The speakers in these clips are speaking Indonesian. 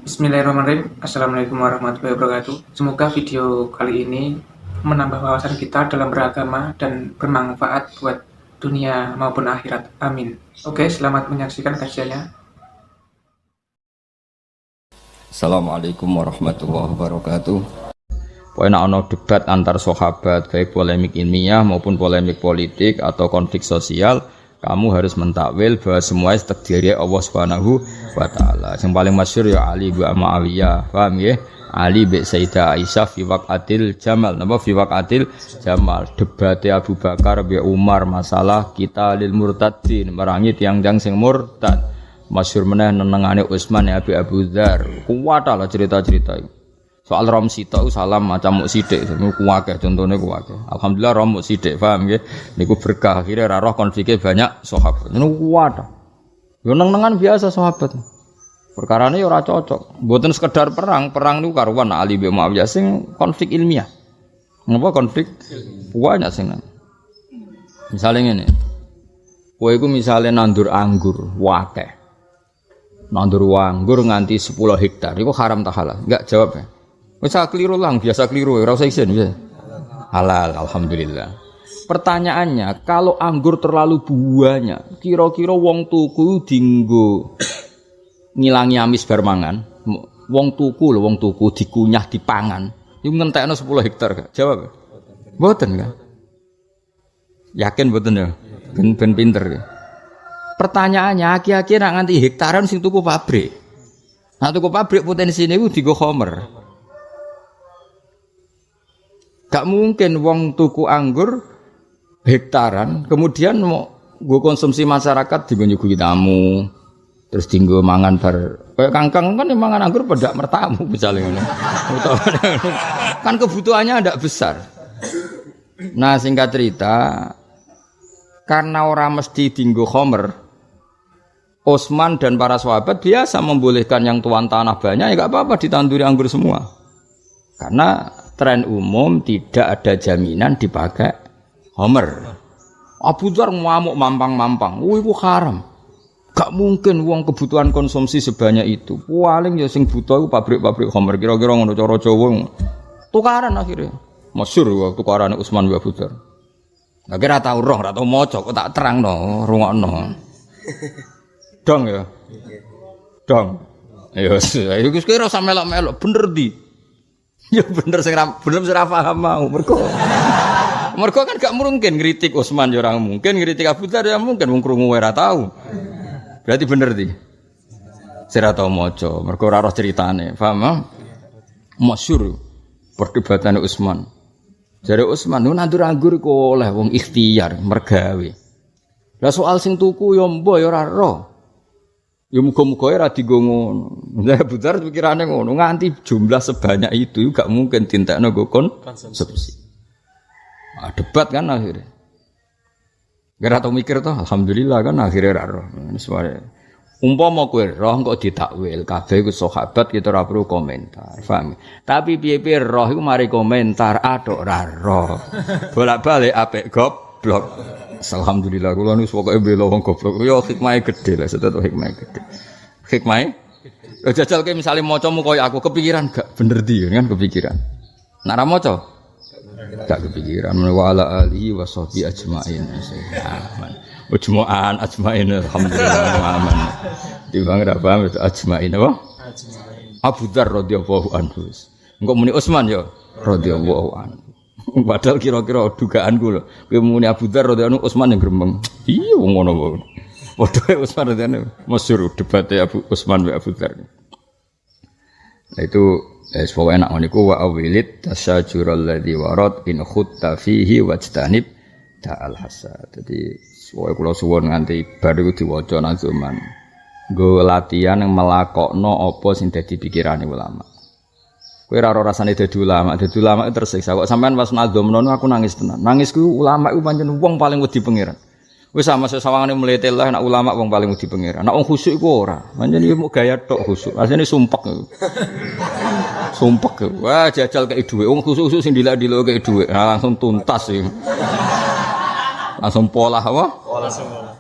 Bismillahirrahmanirrahim. Assalamualaikum warahmatullahi wabarakatuh. Semoga video kali ini menambah wawasan kita dalam beragama dan bermanfaat buat dunia maupun akhirat. Amin. Oke, selamat menyaksikan kajiannya. Assalamualaikum warahmatullahi wabarakatuh. Pokoknya ana debat antar sahabat, baik polemik ilmiah maupun polemik politik atau konflik sosial, kamu harus mentakwil bahwa semuanya takdirnya Allah Subhanahu wa taala. Yang paling masyhur ya Ali bin Muawiyah, paham ya? Ali bin Sayyidah Aisyah fi waqatil Jamal. Napa fi waqatil Jamal? Debate Abu Bakar bin Umar masalah kita lil murtadin, merangi tiang-tiang sing murtad. Masyhur meneh nenengane Utsman ya Abu Dzar. Kuwat lah cerita-cerita itu. Soal rom sitok salam macam muk sithik niku akeh contone ku akeh. Alhamdulillah rom muk sithik, paham nggih? Niku berkah akhire ra roh konfike banyak sahabat. Niku kuat. Yo neng-nengan biasa sahabat. Perkarane yo ora cocok. Mboten sekedar perang niku karuan Ali bin Muawiyah sing konflik ilmiah. Napa konflik? Banyak sing. Misale ngene. Kowe iku misale nandur anggur akeh. Nandur anggur nganti 10 hektar iku haram ta halal? Enggak jawab ya. Wis keliru lang, biasa keliru, ora usah isin ya. Halal, alhamdulillah. Pertanyaannya, kalau anggur terlalu banyak, kira-kira wong tuku dinggo ngilangi amis bar mangan. Wong tuku dikunyah dipangan. Iku ngentekno 10 hektar gak? Jawab. Mboten kan? Yakin mboten ya? Ben pinter ya. Pertanyaannya, aki-aki nak nganti hektaran sing tuku pabrik. Nah tuku pabrik potensi niku digo khomer. Gak mungkin wong tuku anggur hektaran, kemudian mau gue konsumsi masyarakat digo nyuguhi tamu, terus tinggal mangan bar. Kayak kangkang kan mangan anggur pada mertamu misalnya ngono. Kan kebutuhannya tidak besar. Nah singkat cerita, karena orang mesti tinggal khomer, Utsman dan para sahabat biasa membolehkan yang tuan tanah banyak, ya gak apa-apa ditanduri anggur semua. Karena tren umum tidak ada jaminan dipakai homer. Abu Dzar ngamuk mampang-mampang. Iku haram. Gak mungkin wong kebutuhan konsumsi sebanyak itu. Paling ya sing buta iku pabrik-pabrik homer. Kira-kira ngono cara Jawa. Tukaran akhirnya. Masyhur wae tukarane Utsman bin Abu Dzar. Lah kira tau roh, ora tau maca, kok tak terangno, rungokno. Dong ya. Dong. Ya wis, iku kira usah melok-melok bener di. Ya bener sing ora paham mau. Mergo kan gak mungkin ngritik Utsman ya ora mungkin, ngritik Abu Dzar ya mungkin wong krungu ora tau. Berarti bener di. Sira tau maca, mergo ora roh critane, paham? Masyhur perdebatan Utsman. Jare Utsman nandur anggur iku oleh wong ikhtiar mergawe. Lah soal sing tuku ya mbok ya ora roh. Ya muga-muga ora dienggo ngono. Lah Abu Dzar pikirane ngono, nganti jumlah sebanyak itu gak mungkin dintekno go konsumsi. Ah debat kan akhirnya. Gara tau mikir toh, alhamdulillah kan akhirnya ora roh. Umpama kowe roh kok ditakwil, kabeh iku sahabat kita ora perlu komentar, paham? Tapi piye-piye roh iku mari komentar atok ora roh. Bolak-balik apik goblok. Alhamdulillah kula niku pokoke bela wong goblok. Ya hikmahe gedhe lah, setetu hikmahe gedhe. Hikmahe? Lha jajal ke misale macamu koyo aku kepikiran gak bener di kan kepikiran. Nek ra maca gak kepikiran wa ala alihi wa sahbi ajmain. Aman. Ujmu'an ajmain alhamdulillah aman. Timbang ra paham itu ajmain apa? Ajmain. Abu Dzar radhiyallahu anhu. Engko muni Utsman ya radhiyallahu anhu. Padahal kira-kira dugaanku lho. Kowe muni Abu Dzar radhiyallahu anhu Utsman yang gremeng. Iya wong ngono wae. Padha Utsman radhiyallahu anhu masyhur debate Utsman bin Abu Dzar. Nah itu sepoke enak niku wa awilit tasyajurul ladzi warad in khutta fihi wajtanib ta'al hasad. Jadi sepoke kula suwun nganti bar iku diwaca nazuman. Nggo latihan yang melakokno apa sing dadi pikirane ulama. Kowe ora rasane dadi ulama itu tersiksa. Kok sampean pas nadzomno aku nangis tenan. Nangisku ulama iku pancen wong paling wedi pangeran. Wis sama sesawangane mlete lah nek ulama wong paling wedi pangeran. Nek wong khusyuk iku ora. Pancen iki mung gaya tok khusyuk. Asline sumpek. Sumpek. Wah jajal kei dhuwit. Wong khusyuk sing dilak-dilok kei dhuwit. Langsung tuntas iki. Langsung pola apa? Pola semua.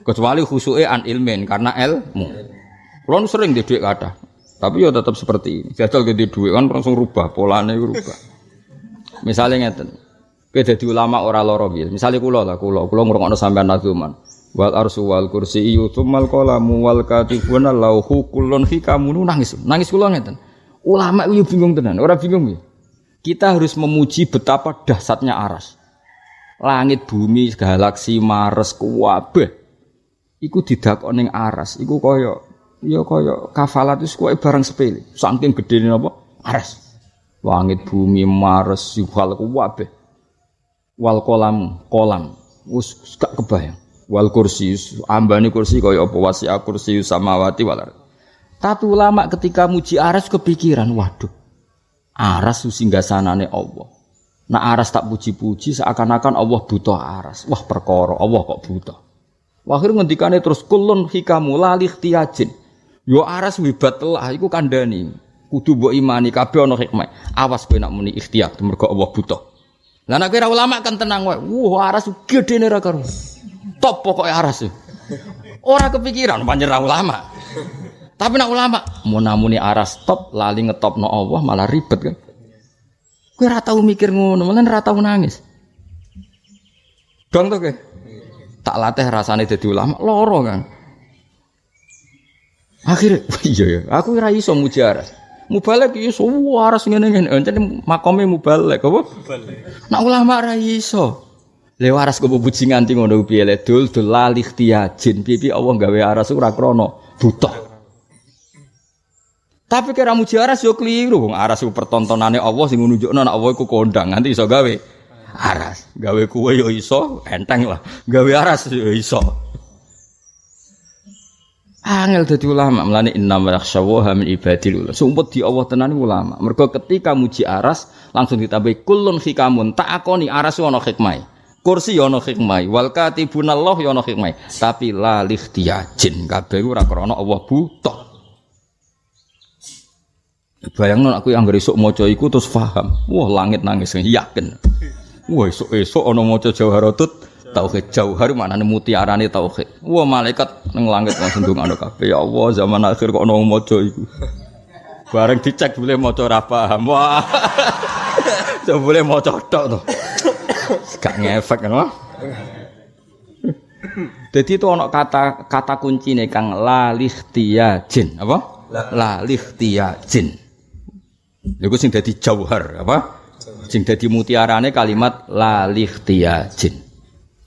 Kecuali khusyuke an ilmin karena ilmu. Kulo sering di dhuwit kathah. Tapi ya tetap seperti ini. Jajal gede duit kan langsung rubah polanya rubah. Misalnya ngeten. Kowe dadi ulama ora lara piye. Misale kula ngrungokno sampean nazuman. Wal arsu wal kursiyyu tsummal qalamu wal katibuna lauhu kullun hikamun nangis. Nangis kula ngeten. Ulama itu bingung tenan, ora bingung ya. Kita harus memuji betapa dahsyatnya aras. Langit, bumi, galaksi, Mars, kabeh. Iku didakok ning aras. Iku kaya kafalat itu kaya barang sepele. Saking gedene apa? Aras. Langit, bumi, Mars, wal kabeh. Wal kolam. Wis gak kebayang. Wal kursi, ambane kursi kaya apa wasi'a kursi samawati wal ardh. Tapi ulama ketika muji aras kepikiran, waduh, aras itu singgasanane Allah. Nah aras tak puji-puji seakan-akan Allah butuh aras. Wah perkara, Allah kok butuh. Akhirnya ngendikane terus kulun hikamu lalih tiajin. Yo aras wibat telah, iku kandhani. Kudu mbok imani kabeh ana hikmah. Awas kowe nak muni ikhtiar, mergo Allah butuh. Lah nek kira ulama kan tenang wae. Wah aras gedene ra karo. Top pokoke aras. Ora kepikiran pancen ulama. Tapi nak ulama mau namuni aras top lali ngetopno Allah malah ribet kan. Kowe ora tau mikir ngono, malah ora tau nangis. Dong to kowe. Tak latih rasane dadi ulama loro kan. Akhirnya iya ya, aku ora iso muji aras. Mubalek iso aras ngene-ngene, encen makome mubalek apa? Mubalek. Nak ulama ora iso. Le waras kok puji nganti ngono piye le dul lali ikhtiajin. Piye Allah gawe aras ora krana butuh. Tapi kira muji aras yo keliru. Wong aras iku pertontonane Allah sing nunjukno nek Allah iku kondang nganti iso gawe aras. Gawe kuwe yo iso, enteng lah. Gawe aras yo iso. Angel dadi ulama, mlane innamal yakhshawa min ibadil ulama. Sumpet di Allah tenan ulama. Mergo ketika muji aras langsung ditambahi kullun hikamun. Tak akoni aras ono hikmah. Kursi yo ono hikmah, wal katibunallah yo ono hikmah. Tapi la likhtiyajin kabeh ora krana Allah butuh. Bayangno aku yang esuk maca iku terus paham. Wah, langit nangis yakin. Wah, esuk ana maca Jawharatut tauhid jauhar manane mutiarane tauhid. Wah, malaikat ning langit langsung ndongakno kabeh. Ya Allah, zaman akhir kok ana maca iku. Bareng dicek boleh maca ora paham. Wah. Coba boleh maca tok to. Gak ngefek kan. Dadi itu ana kata kuncine kang la likhtiyajin, apa? La likhtiyajin. Lha sing dadi jauhar apa? Sing dadi mutiarane kalimat la likhtiyajin.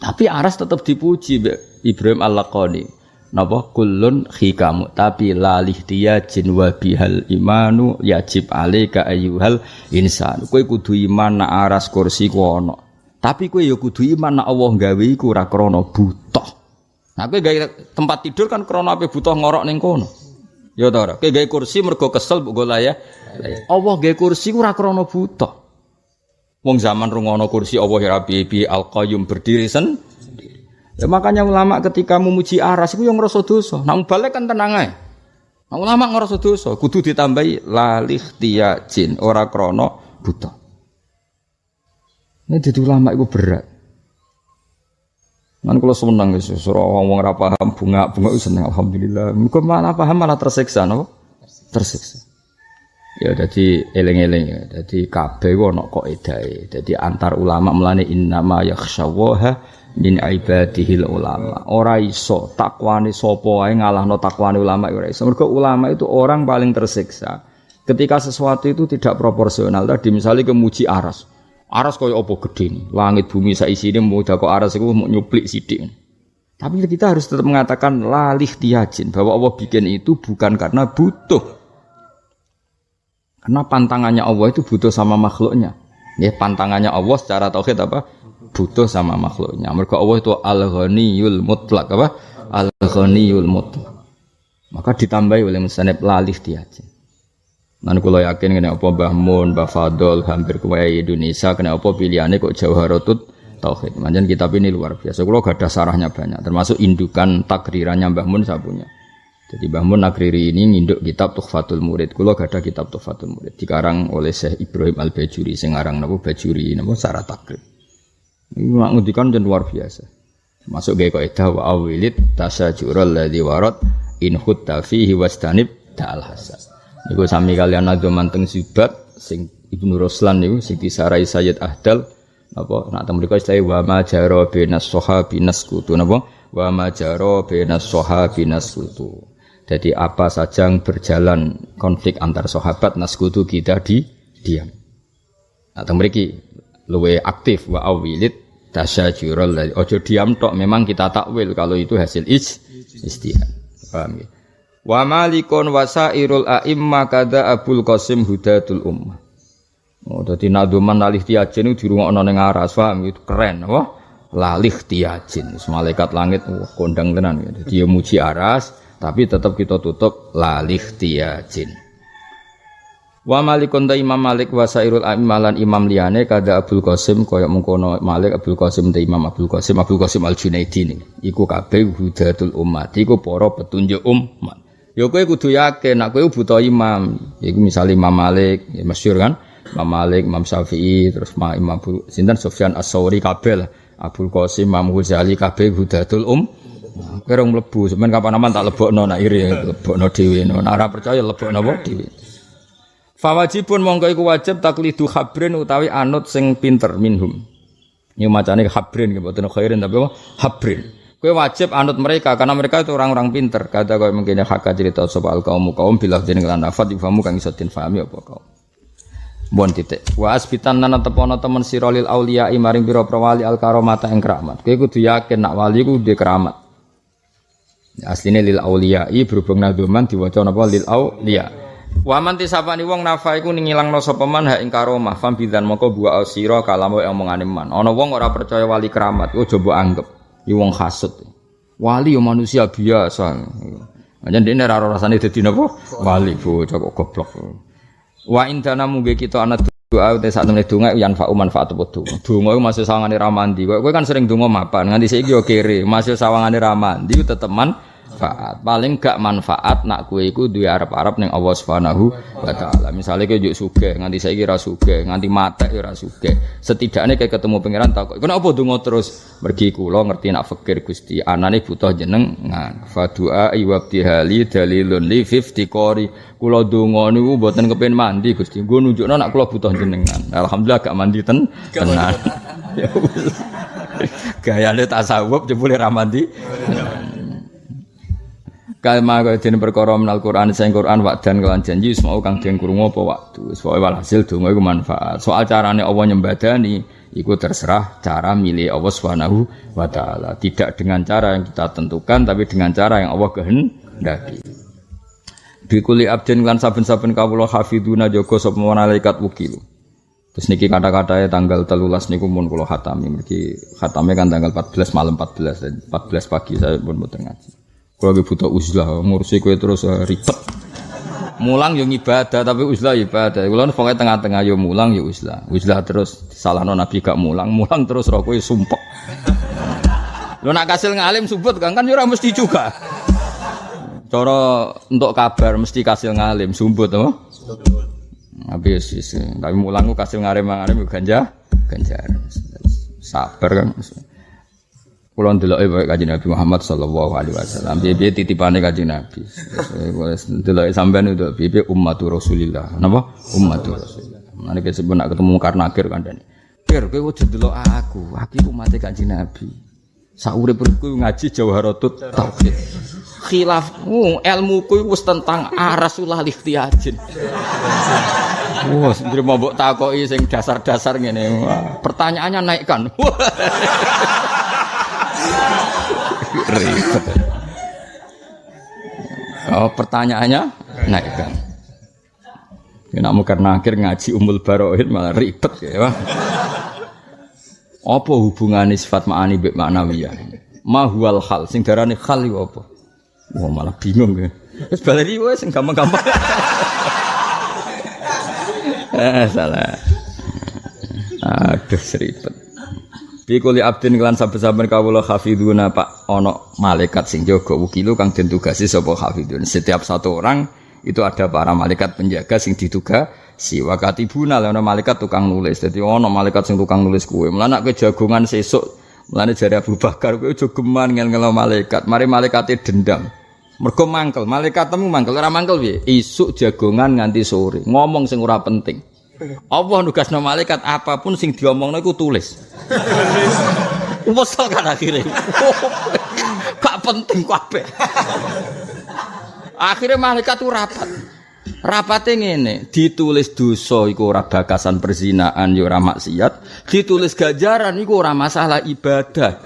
Tapi aras tetap dipuji Ibrahim Al-Laqani. Napa kullun hikamu tapi la likhtiyajin wa bihal imanu yajib alaika ayyuhal insan. Kowe kudu iman nek aras kursi ku ana. Tapi kowe ya kudu iman nek Allah gawe iku ora krana butuh. Nah kowe gawe tempat tidur kan krana ape butuh ngorok ning kono. Ya ta ora. Kowe gawe kursi mergo kesel mbok golaya. Allah gawe kursi ora krana butuh. Wong zaman rungono kursi Allah ya Rabbi Al-Qayyum berdiri sendiri. Ya, makanya ulama ketika memuji aras iku yo ngrasa dosa. Nang balik kan tenang ae. Nah, ulama ngrasa dosa, kudu ditambahi la likhtiyajin ora krana butuh. Ini jadi ulama itu berat. Kan kalau seneng wis ora wong ora paham bunga-bunga itu seneng alhamdulillah. Muga malah paham malah tersiksa no? Tersiksa. Ya dadi eling-eling ya. Dadi kabeh ana kok edae. Dadi antar ulama melane innama yakhshawaha min ibadihil ulama. Ora iso takwane sapa wae ngalahno takwane ulama ora iso. Mergo ulama itu orang paling tersiksa. Ketika sesuatu itu tidak proporsional. Tadi misalnya kemuji aras. Aras kaya apa gedene, langit bumi sak isine mudah kok aras iku mau nyuplik sithik. Tapi kita harus tetap mengatakan la likhtiyajin bahwa Allah bikin itu bukan karena butuh. Karena pantangannya Allah itu butuh sama makhluknya. Ya, pantangannya Allah secara tauhid apa? Butuh sama makhluknya. Mergo Allah itu al-ghaniyul mutlaq apa? Al-ghaniyul mutlaq. Maka ditambahi oleh musannif la likhtiyajin. Nan kula yakin kena apa Mbah Mun, Mbah Fadol, hampir kuwae Indonesia kena apa pilihane kok Jawharatut Tauhid. Manjen kitab ini luar biasa. Kula gadah sarahnya banyak, termasuk indukan takrirannya Mbah Mun saya punya. Jadi Mbah Mun nakriri ini nginduk kitab Tuhfatul Murid. Kula gadah kitab Tuhfatul Murid dikarang oleh Syekh Ibrahim Al-Bajuri sing aran napa Bajuri napa Sarah Takrib. Ini ngendikan jen luar biasa. Masuk gawe kaidah wa awilid tasajurul ladzi warad in khutta fihi wastanib dal hasan. Niku sami kalian nadzoman teng Zubat sing Ibnu Ruslan niku sing disarai Sayyid Ahdal napa nak teng mriku istilah wa ma jara binas sahabi naskutu napa wa ma jara binas sahabi naskutu. Jadi apa saja yang berjalan konflik antar sahabat naskutu kita diam. Nah teng mriki luwe aktif wa awilid tasyajurul ojo diam tok memang kita takwil kalau itu hasil ijtihad. Paham ya? Wa malikun wasairul a'imma kada Abul Qasim Hudatul Ummah. Oh dadi nadzuman lalih tiajin itu dirungokno ning aras, paham itu keren apa? Lalih tiajin. Malaikat langit kondang tenan ya. Dadi muji aras tapi tetap kita tutup lalih tiajin. Wa malikun ta Imam Malik wasairul a'imma lan imam liyane kada Abul Qasim kaya mengkono Malik Abul Qasim ta Imam Abul Qasim Al-Junaidi niki. Iku kabeh Hudatul Ummah. Iku para petunjuk umat. Ya kowe kudu yakin nek kowe buta imam. Iku misale Imam Malik, ya masyhur kan? Imam Malik, Imam Syafi'i, terus Imam sinten Sufyan Ats-Tsauri kabeh lah. Abul Qasim, Imam Ghazali kabeh Hudatul Kowe rong mlebu, sampeyan kapan-kapan tak lebokno nak iri, lebokno dhewe. Nek ora percaya lebokno apa dhewe. Fawajibun mongko iku wajib taklidu khabrin utawi anut sing pinter minhum. Ini macane khabrin nggih mboten khairin tapi apa? Habrin. Kowe wajib anut mereka karena mereka itu orang-orang pinter. Kata kowe mungkin hak cerita sapa al kaum bilah jeneng lan nafat difamu kang iso dinfahami apa kaum. Bon titik. Wa asbitan nana tepono temen siralil auliya maring pira-pira wali al karamata ing keramat. Kowe kudu yakin nak wali ku duwe keramat. Asline lil auliya berhubung nadzuman diwaca napa lil auliya. Wa man tisapani wong nafa iku ngilangno sapa man ha ing karomah fam bidzan moko buah asira kalamo omongane man. Ana wong ora percaya wali keramat, ku coba anggap iki wong hasud. Wali yo manusia biasa. Anjen dene ora rasane dadi napa? Wali bocah kok goblok. Wa indana mugi kita ana doa te sak temene donga yen fa manfaat apa donga. Donga iku masih sawangane ra mandi. Kowe kan sering donga mapan, nganti saiki yo kere, masih sawangane ra mandi tetep manfaat. Paling gak manfaat nak kowe iku duwe arep-arep ning Allah Subhanahu wa taala. Misale kowe njuk sugih, nganti saiki ra sugih, nganti matek ora sugih. Setidaknya kayak ketemu pangeran takok, "Kenapa donga terus?" Mergi kula ngerti nak fakir Gusti, anane butuh jenengan. Fa du'a wa ibtihali dalilun li fiftiqori. Kula donga niku mboten kepen mandi Gusti. Nggo nunjukno nak kula butuh jenengan. Alhamdulillah gak mandi tenan. Ya wis. Gayane tasawuf jebule ra mandi. Kalma kaya dene perkara menal Quran sing Quran wakdan kelan janji wis mau kang den krungu apa waktu wis pokoke walhasil donga iku manfaat. Soal carane Allah nyembadani iku terserah cara milih Allah Subhanahu wa taala. Tidak dengan cara yang kita tentukan tapi dengan cara yang Allah kehendaki. Bikuli abdin lan saben-saben kawula hafiduna jaga sapa malaikat wukil. Terus niki kata-katanya tanggal 13 niku mun kula khatami mergi khatame kan tanggal 14 malam 14 pagi saya pun mboten ngaji. Kalau lagi butuh uzlah, ngurusi kue terus ribet. Mulang yang ibadah, tapi uzlah ibadah. Kalau pokoknya tengah-tengah yo mulang yo uzlah. Uzlah terus salah Nabi gak mulang terus rokok sumpek. Lo nak kasil ngalim subut kan yo ora mesti juga. Cara untuk kabar mesti kasil ngalim sumbut apa? Habis tapi mulang ku kasil ngalim ganja. Sabar kan. Kulo ndeloke wae Kanjeng Nabi Muhammad sallallahu alaihi wasallam. Piye titipane Kanjeng Nabi. Wis ndeloke sampean itu piye ummatur Rasulillah. Napa? Ummatur Rasulillah. Mane kesebut nak ketemu Karnakir kandhane. Pir kowe ojo ndelok aku umat Kanjeng Nabi. Saurip-uripku ngaji Jawharatut Tauhid. Khilafmu ilmuku wis tentang Rasulullah ikhtiyajin. Wah, sendiri mau mbok takoki sing dasar-dasar ngene. Pertanyaannya naikkan. Ribet. Oh, pertanyaannya naikkan. Nek mau karena akhir ngaji Ummul Baroid malah ribet ya. Apa hubungannya sifat ma'ani mbek ma'nawiyah? Ma huwal hal sing darane hal iku apa? Wah, malah bingung ya. Wis baleri wis sing gampang-gampang. Salah. Aduh ribet. Bikuli abdin kelan saben-saben kawula hafiduna Pak ana malaikat sing jaga wukilu kang den tugasi sapa hafidun. Setiap satu orang itu ada para malaikat penjaga sing ditugasi. Wakatibuna ana malaikat tukang nulis. Dadi ana malaikat sing tukang nulis kuwe. Mulane nek jagongan sesuk, mulane jare Abu Bakar kowe aja geman ngel-ngelo malaikat. Mari malaikate dendam. Mergo mangkel, malaikat temu mangkel, ora mangkel piye? Isuk jagongan nganti sore, ngomong sing ora penting. Allah nugasno malaikat apapun sing diomongno iku tulis. Wesel kan akhire. Gak penting kabeh. Akhire malaikat ku rapat. Rapate ngene, ditulis dosa iku ora bakasan perzinaan ya ora maksiat, ditulis ganjaran iku ora masalah ibadah.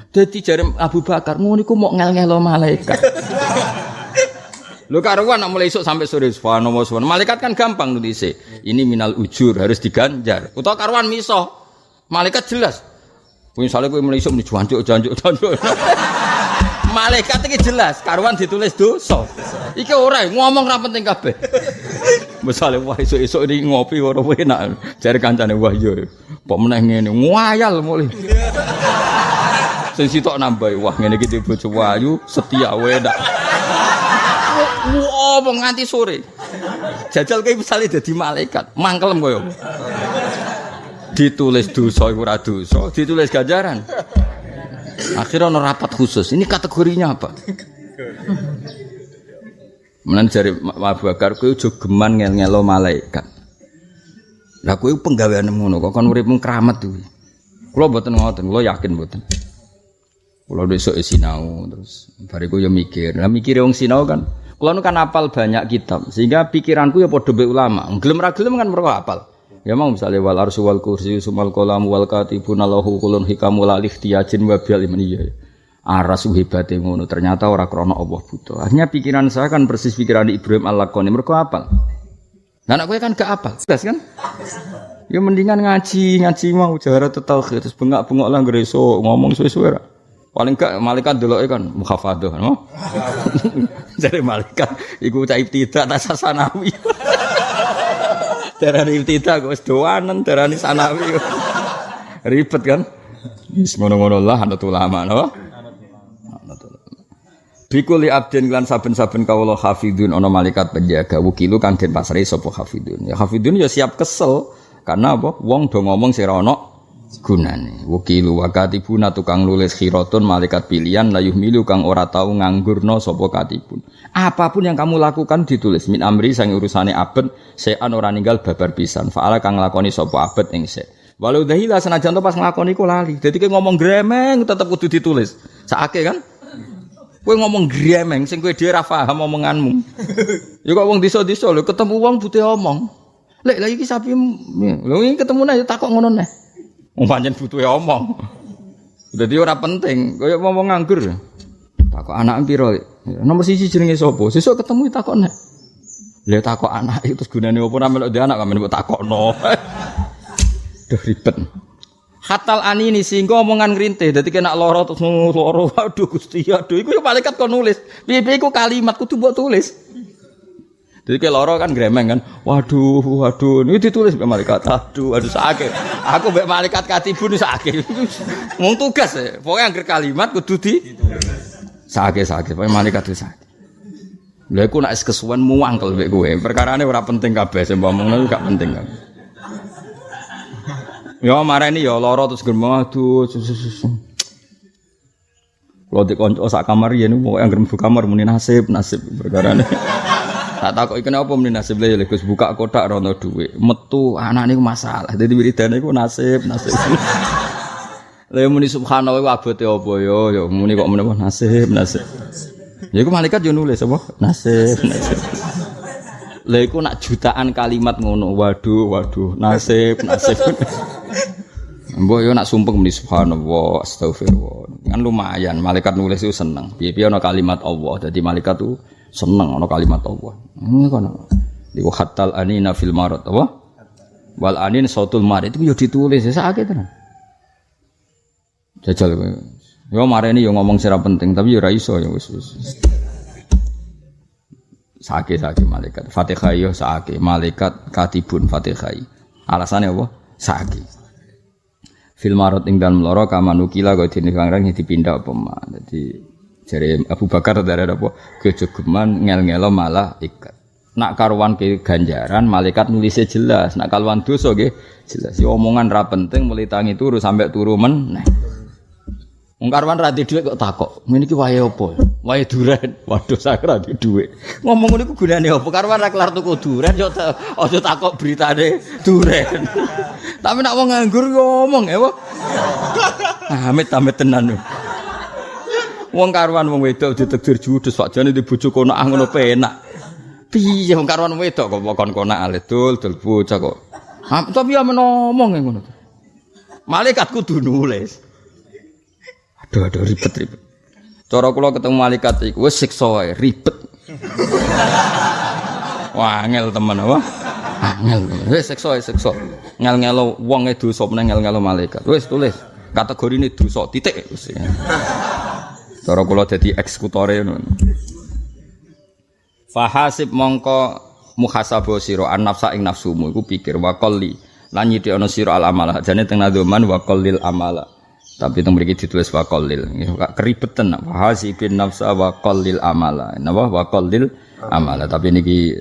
Dadi jare Abu Bakar ngono iku mok ngel-ngelo malaikat. Lho karuan nek mulai esuk sampai sore subhanallah subhanallah. Malaikat kan gampang nulise. Ini minal ujur harus diganjar. Utawa karuan miso. Malaikat jelas. Kuwi misale kowe mulai esuk muni jancuk. Malaikat iki jelas karuan ditulis dosa. Iki ora ngomong ra penting kabeh. Misale wah esuk-esuk iki ngopi ora enak. Jare kancane wah yo. Kok meneh ngene ngwayal mulai. Sing sitok nambah, wah ngene iki bojo wayu, setia wae ndak. Wah, nganti sore. Jajal kowe misale dadi malaikat, mangkelem koyo. Ditulis dosa iku ora dosa, ditulis ganjaran. Akhirnya ono rapat khusus. Ini kategorinya apa? Menan jare Abu Bakar kowe aja geman ngel-ngelo malaikat. Lah kowe penggaweane ngono kok kon uripmu keramat kuwi. Kula mboten ngoten, kula yakin mboten. Kalau besok sinau terus bariku ya mikir. Lah mikire wong sinau kan. Kula nu kan hafal banyak kitab sehingga pikiranku ya padha mbek ulama. Gelem ra gelem kan mergo hafal. Ya mau misalnya wal arsy wal kursi sumal qalam wal katibun lahu qulun hikamul ikhtiyajin wa bil imaniyah. Aras hebate ngono ternyata ora krana Allah buta. Akhirnya pikiran saya kan persis pikiran Ibrahim Al-Laqani mergo hafal. Lah nek kowe kan gak hafal. Jelas kan? Ya mendingan ngaji mau jahara tauhid terus bengak-bengok lah ngreso ngomong suwe-suwe ra. Paling gak malaikat deloke kan mukhafadhah, no? Jare malaikat iku cah ibtidak ta sanawi. Darani ibtidak kok wis doanen, darani sanawi. Ribet kan? Wis ngono-ngono lah anut ulama, no? Bikuli abdin lan saben-saben kawula hafidun ana malaikat penjaga wukilu kang den pasrahi sapa hafidun. Ya hafidun ya siap kesel karena apa? Wong do ngomong sing ora ana gunane. Wukilu wa katibuna tukang nulis khiratun malaikat pilihan la yuhmilu kang ora tau nganggurna sapa katibun. Apapun yang kamu lakukan ditulis min amri sang urusane abet sean ora ninggal babar pisan. Fa'ala kang nglakoni sapa abet ing se. Walau dahila senajan to pas nglakoni iku lali. Dadi kowe ngomong gremeng tetep kudu ditulis. Sakake kan? Kowe ngomong gremeng sing kowe dhewe ra paham omonganmu. Ya kok wong desa-desa lho ketemu wong butuh omong. Lek lha iki sapi lho iki ketemu neh takok ngono neh. Pancen butuhe omong. Dadi ora penting, kaya ngomong nganggur. Takok anak piro? Nomor 1 jenenge sapa? Sesuk ketemu takok nek. Lah takok anak itu terus gunane opo nek melok anak kok mbok takokno. Duh ribet. Hatal anini sehingga omongan ngrintih. Dadi kena lara terus lara. Aduh Gusti, aduh iku yo malaikat kon nulis. Piye-piye iku kalimat kudu mbok tulis. Jadi kayak loro kan gremeng kan, waduh, ini ditulis mbak malaikat, aduh sakit. Aku mbak malaikat katibun sakit. Mau tugas ya, pokoknya angker kalimat kudu di sakit, pokoknya malaikat itu sakit. Lha aku nak kesuwen muangkel mbek kowe, perkarane ora penting kabeh, sing ngomongno gak penting kan. Ya marani ya loro terus gremeng, aduh. Kalau di konco sak kamar ya ini pokoknya angker mlebu kamar muni nasib perkarane. Tak takok iki napa muni nasib lha Gus buka kotak rono dhuwit. Metu anake masalah. Dadi wiridane iku nasib. Lha muni subhanallah iku abote apa ya muni kok menapa nasib. Ya iku malaikat yo nulis apa? Nasib. Lha iku nak jutaan kalimat ngono. Waduh, nasib. Mbok yo nak sumpeng muni subhanallah, astagfirullah. Kan lumayan malaikat nulis itu seneng. Piye-piye ana kalimat Allah. Dadi malaikat tuh seneng ana kalimat Allah. Ngono. Iku hatal anina fil marad apa? Wal anin sautul marid itu yo ditulis sakake tenan. Jajal kowe. Yo mareni yo ngomong sira penting tapi yo ora iso yo wis. Sakake malaikat. Fatihah yo sakake malaikat katibun Fatihah. Alasane apa? Sakake. Fil marad ing dalem lara kamanukila kok dene kangrang dipindah apa mah. Dadi jare Abu Bakar dari apa kejogeman ngel-ngelo malah ikat. Nak karuan ke ganjaran malaikat nulisnya jelas. Nak karuan dosa nggih jelas. Ya omongan ra penting mulai tangi turu sampai turu meneh. Wong karwan ra dhuwit kok takok. Ngene iki wae apa? Wae duren. Waduh sak ra dhuwit. Ngomong ngene iku gunane apa? Karwan ra kelar tuku duren yo aja takok beritane duren. Tapi nek wong nganggur ngomong ya, amit-amit tenan. Wong karwan wong wedok ditegdir judes sakjane di bojo kono ngono penak. Piye wong karwan wedok kok kon konak ale dul bocah kok. Tapi ya menomong ngono. Malaikat kudu nulis. Aduh ribet. Cara kula ketemu malaikat iku wis siksa wae, ribet. Wah, angel temen apa? Angel. Wis siksa. Ngel-ngelo wong e dosa meneh ngel-ngelo malaikat. Wis tulis kategorine dosa titik wis. Cara kula dadi eksekutore ngono. Fahasib mongko muhasabah sira an-nafsa ing nafsumu iku pikir wa qalli lan nyithik ana sira al-amala jane teng nadzoman wa qallil amala. Tapi itu mriki ditulis wa qallil. Keribetan fahasibin nafsa wa qallil amala. Napa wa qallil amala. Tapi niki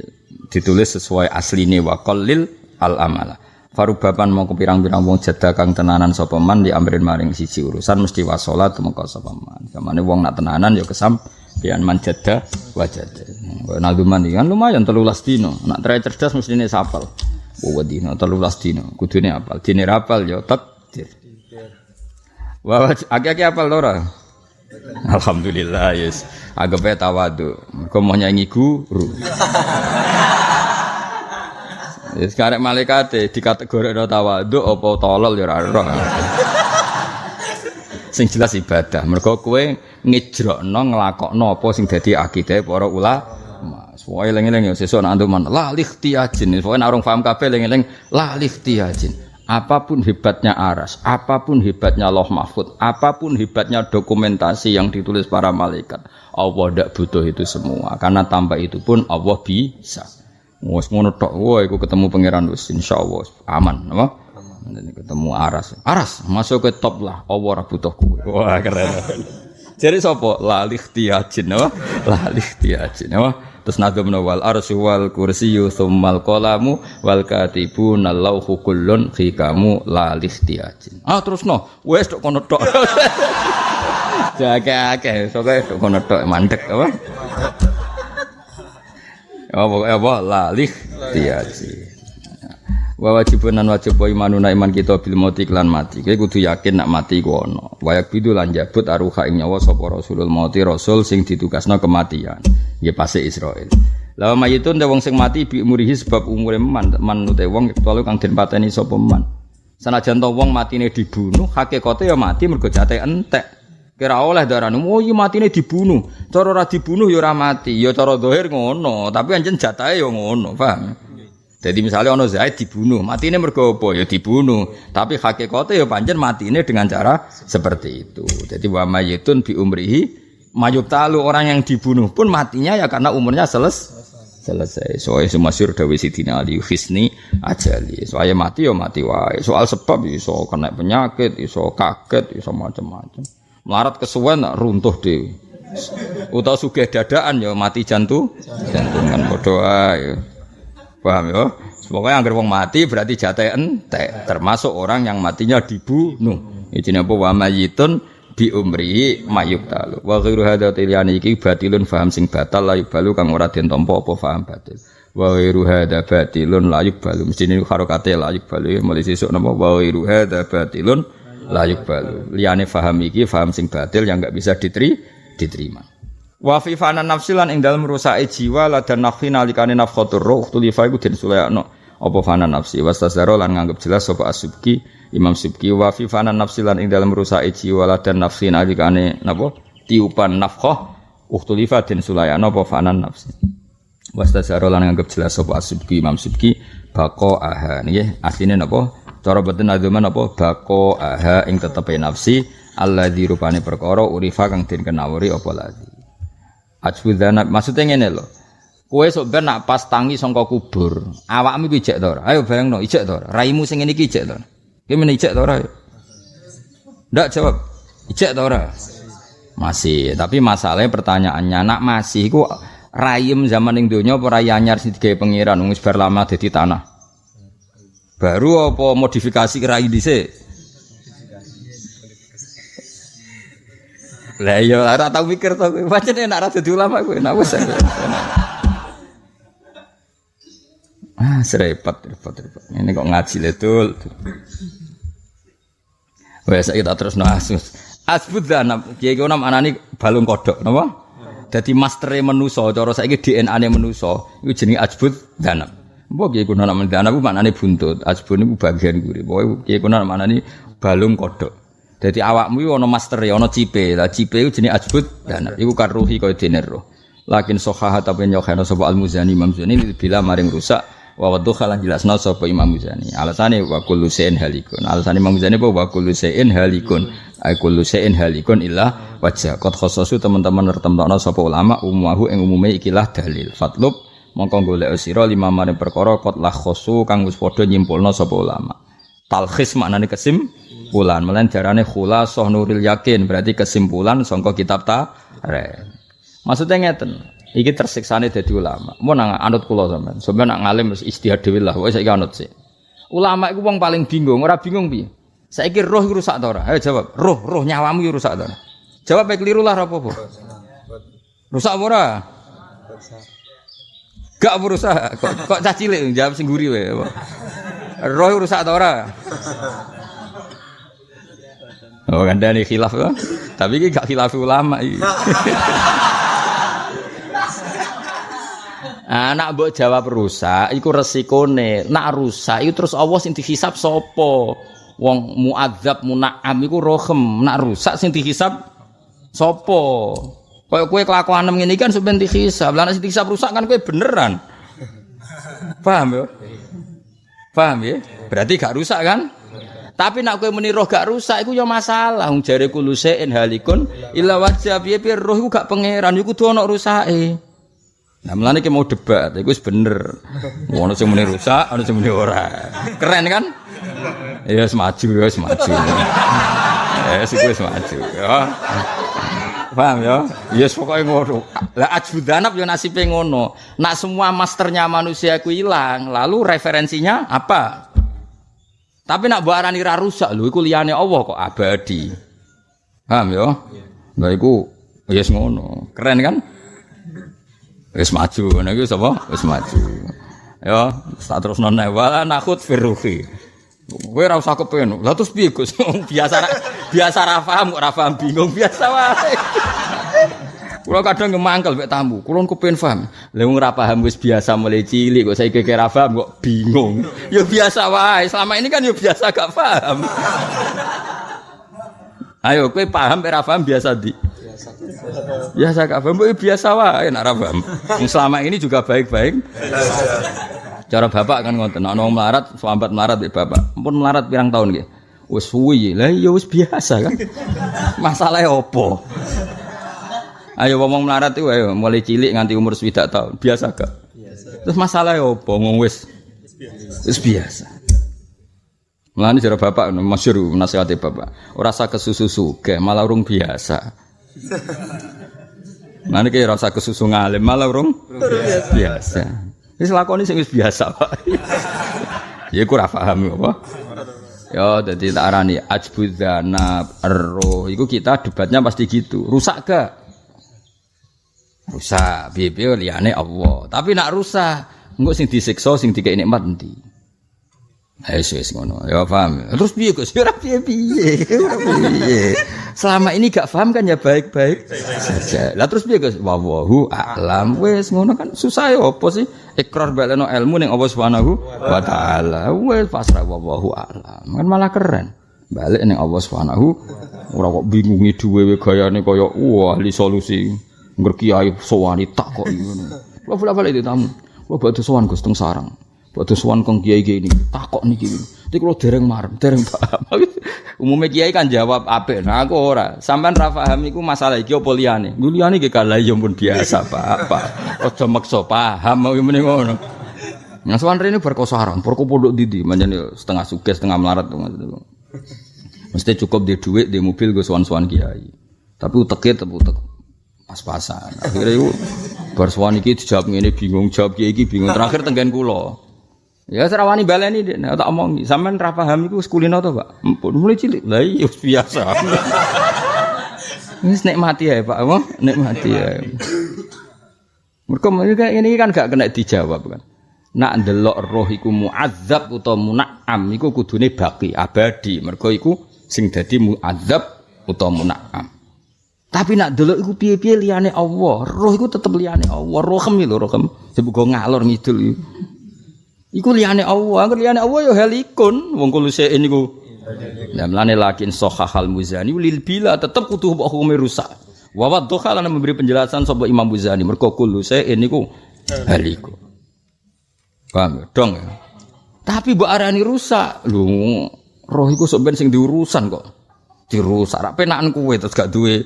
ditulis sesuai asline wa qallil al amala. Farubaban mongko pirang-pirang wong jeda kang tenanan sapa man di amrin maring siji urusan mesti wasolat mongko sapa man. Kamane wong nak tenanan ya kesampeyan man jeda wajada. Naduman iki kan lumayan 13 dina. Nak trai cerdas mestine sapal. Dina 13 dina kudune apal. Dene rapal ya takdir. Wah, aki-aki apal ora? Alhamdulillah, yes. Agape tawadu. Mergo mau nyanyi guru. Wis karek malaikate dikategorikno tawadu apa tolol ya ora ora. Sing jelas ibadah. Mergo kowe ngijrokno nglakokno apa sing dadi akidah para ulama. Pokoke eling-eling ya sesuk nek antuman la likhtiyajin. Pokoke nek urung paham kabeh eling-eling la likhtiyajin. Apapun hebatnya aras, apapun hebatnya loh mahfud, apapun hebatnya dokumentasi yang ditulis para malaikat, Allah tidak butuh itu semua. Karena tanpa itu pun Allah bisa. Wes ngono tok, wah, aku ketemu pangeran wis insyaallah aman, apa? Nanti ketemu aras masuk ke top lah. Allah ora butuh kowe. Wah keren. Jadi sapa? La likhtiyajin, apa? La likhtiyajin, apa? Terus nadamna wal arsy wal kursiyyu tsummal qalamu wal katibuna lauhu kullun khikamu la likhtiyajin. Terusno wis tok kono tok. Jake-ake soke tok kono tok mandek apa? Apa la likhtiyajin. Wa wajibun lan wajib imanuna iman kita bil mauti lan mati. Kowe kudu yakin nak mati ku ana. Wayak bidu lan jabut aruha ing nyawa sapa rasulul mauti rasul sing ditugasna kematian. Nggih pase Israil. La mayitun wong sing mati bi umurihi sebab umure man ute wong ketuwa kang den pateni sapa man. Sanajan to wong matine dibunuh, hakikate ya mati mergo jate entek. Kira oleh darane, oh iya matine dibunuh. Cara ora dibunuh ya ora mati. Ya cara zahir ngono, tapi anjen jatahe ya ngono, paham? Jadi misalnya ono Zaid dibunuh, matine mergo apa? Ya dibunuh. Tapi hakikate ya pancen matine dengan cara seperti itu. Jadi wa mayitun bi umrihi mayubtalu, orang yang dibunuh pun matinya ya karena umurnya selesai. Soale masyhur dawuh Sidina Ali Hisni ajali. Soale mati ya mati wae. Soal sebab iso kena penyakit, iso kaget, iso macam-macam. Melarat kesuwen runtuh dhewe. Utawa sugih dadaan ya mati jantung kan padha wae. Paham ya? Pokoknya anggar wong mati berarti jatah entek, termasuk orang yang matinya dibunuh. Iki napa wa mayitun bi umri mayubtalu. Wa ghairu hadza tilani iki batilun faham sing batal la yubalu kang ora den tampa apa faham batil. Wa ghairu hadza batilun la yubalu. Mesti niku harokate la yubalu mulai sesuk napa wa ghairu hadza batilun la yubalu. Liyane faham iki faham sing batil yang enggak bisa diterima. Wa fi fana nafsi lan ing dalem rusake jiwa la dan nafsi nalikane nafkhatur ruh tulifa iku den sulayakno apa fana nafsi wastasaro lan nganggep jelas sapa As-Subki Imam Subki wa fi fana nafsi lan ing dalem rusake jiwa la dan nafsi nalikane napa tiupan nafkhah tulifa den sulayakno apa fana nafsi wastasaro lan nganggep jelas sapa As-Subki Imam Subki baqo aha nggih asline napa cara boten aduman napa baqo aha ing tetepe nafsi alladzi rupane perkara urifa kang den kenawuri apa lagi. Ajwudana maksudnya ngene lho. Kowe sok ben nak pas tangi saka kubur, awakmu iki ijek to ora? Ayo bayangno ijek to ora? Raimu sing ngene iki ijek to. Ki men ijek to ora? Ndak jawab. Ijek to ora? Masih, tapi masalahnya pertanyaannya nak masih iku raim zaman ning donya apa rai anyar sing digawe pangeran wis bar lama dadi tanah. Baru apa modifikasi rai dhisik? Lah iya ora tau mikir to kowe. Pancen enak ra dadi ulama kowe. Nah wis. Repot. Ini kok ngaji letul. Wes saiki tak terusno asus. Asbud dzanab. Kiye ku anane balung kodhok, napa? Dadi mastere manusa, cara saiki DNA-ne manusa, iku jenenge asbud dzanab. Mbok kiye ku nama dzanab ku maknane buntut. Asbud niku bagian guri. Pokoke kiye ku maknane balung kodhok. Dadi awakmu iku ana mastere, ana cipe. Lah cipe iku jenenge asbud dzanab. Iku kan ruhi kaya dene roh. Lakin sahaha ta penyokhana sapa al-Muzani Imam Muzani bila maring rusak wa wadduha lan jelasna sapa Imam Muzani. Alasane wa kullu shay'in halikun. Alasane Imam Muzani apa wa kullu shay'in halikun. Ai kullu shay'in halikun illa wajha. Qad khassasu teman-teman nertemtokno sapa ulama umumahu ing umume ikilah dalil. Fatlub mongko golek sira lima maring perkara qad la khassu kang wis padha nyimpulna sapa ulama. Talkhis maknane kesimpulan. Melen jarane khulasah nuril yakin berarti kesimpulan sangka kitab tarikh. Maksudnya ngeten, iki tersiksane dadi ulama. Mun nang anut kula sampean. Sampeyan nak ngalim wis istihad dhewe lah, wis saiki anut sik. Ulama iku wong paling bingung, ora bingung piye? Saiki roh iku rusak ta ora? Ayo jawab. Roh nyawamu iku rusak ta ora? Jawab bae keliru lah apa-apa. Rusak apa ora? Gak rusak. Kok cah cilik jawab sing guri wae. Roh rusak ta ora? Oh, kandhane khilaf to. Tapi iki gak khilaf ulama iki. Anak mbok jawab rusak iku resikone. Nak rusak iku terus Allah sing dihisab sapa? Wong muadzab muna'am iku rohem. Nak rusak sing dihisab sapa? Kaya kowe kelakuanem ngene iki kan sampeyan dihisab. Lah nek sing dihisab rusak kan kowe beneran. Paham ya? Paham ya? Berarti gak rusak kan? Tapi nak kowe muni roh gak rusak iku ya masalah. Wong jare kulusein halikun illa wajha piye-piye roh iku gak pangeran iku kudu ana rusake. Nah, mulane ki mau debat, iku wis bener. Ono sing muni rusak, ono sing muni ora. Keren kan? Ya wis maju, wis maju. Wis maju. Ya. Paham ya? Ya pokoke ngono. Lah ajbudanab ya nasibe ngono. Nak semua masternya manusia ku ilang, lalu referensinya apa? Tapi nak mbok arani ra rusak lho iku liyane Allah kok abadi. Paham ya? Lah iku ya wis ngono. Keren kan? Wis maju, ngono iku sapa? Wis maju. Ya, tak terusno nek wala nakhut firruhi. Kowe ora usah kepen. Lah terus piye Gus? biasa ra paham kok ra paham bingung biasa wae. Kulo kadang ngemangkel mek tamu. Kulo kepen paham. Lah wong ora paham wis biasa mulai cilik kok saiki kira paham kok bingung. Ya biasa wae. Selama ini kan ya biasa gak paham. Ayo kowe paham ora paham biasa di. Biasa gak paham, biasa wae nek ora paham. Selama ini juga baik-baik. Cara bapak kan ngoten, nek wong melarat, sambat melarat mbek bapak. Ampun melarat pirang tahun nggih? Wis suwi. Lah ya wis biasa kan. Masalahe opo? Ayo wong melarat iku ayo mulai cilik nganti umur 7 tahun. Biasa gak? Biasa. Terus masalahe opo? Ngomong wis biasa. Mulane cara bapak masyhur nasihate bapak. Ora usah kesusu sugih, malah urung biasa. Mane ki rasa kesusu ngalim malah urung biasa. Wis lakoni sing wis biasa wae. Ya iku ora paham apa. Ya dadi tak arani ajbudzanab roh iku kita debatnya pasti gitu. Rusak gak? Rusak, piye-piye liyane Allah. Tapi nak rusak, engko sing disiksa sing dikek nikmat endi? Wis ngono. Ya paham. Terus piye Gus? Ora piye-piye. Selama ini gak paham kan ya baik-baik saja. Lah terus piye Gus? Wallahu a'lam. Wis ngono kan susah ya apa sih? Ikrar baleno ilmu ning Allah Subhanahu wa taala. Wis pasrah wallahu a'lam. Kan malah keren. Balik ning Allah Subhanahu ora kok bingungi duwe gayane kaya ahli solusi. Ngger kiai sowani tak kok ngono. Kula bola-balik itu tamu. Kula badhe sowan Gus teng sarang. Badhe sowan kang kiai iki takok niki. Iki kula dereng marem, dereng paham. Umume kiai kan jawab apik. Nah aku ora. Sampeyan ra paham iku masalah iki apa liyane? Nggo liyane iki kalah ya pun biasa, Pak. Aja maksa paham ngene ngono. Nah sowan rene berkosarang, perko pondok didi, manjane setengah sugih, setengah melarat ngono. Mesti cukup di dhuwit, di mobil go sowan-sowan kiai. Tapi uteke utek pas-pasan. Akhire iku bar sowan iki dijawab ngene bingung, jawab kiai iki bingung. Terakhir tenggen kula. Ya serawani baleni nek tak omongi, sampean ra paham iku kulino to, Pak? Ampun mulai cilik. Lah iya biasa. Wis nikmati ae Pak, apa? Nikmati ae. Mergo ini kan gak kena dijawab kan. Nak ndelok roh iku mu'adzab utawa mun'am iku kudune baqi abadi. Mergo iku sing dadi mu'adzab utawa mun'am. Tapi nak ndelok iku piye-piye liyane Allah. Roh iku tetep liyane Allah. Rohem lho, rohem. Semoga ngalor ngidul iku. Iku liyane Allah. Angger liyane Allah ya halikun. Wong kulo sik niku. Lah mlane lakin sahahal Muzani lil bila tetep kudu hukume rusak. Wa wadha lan memberi penjelasan sapa Imam Muzani. Mergo kulo sik niku halikun. Paham dong ya? Tapi mbok arani rusak. Lho, roh iku sok ben sing diurusan kok. Dirusak. Ra penakan kowe terus gak duwe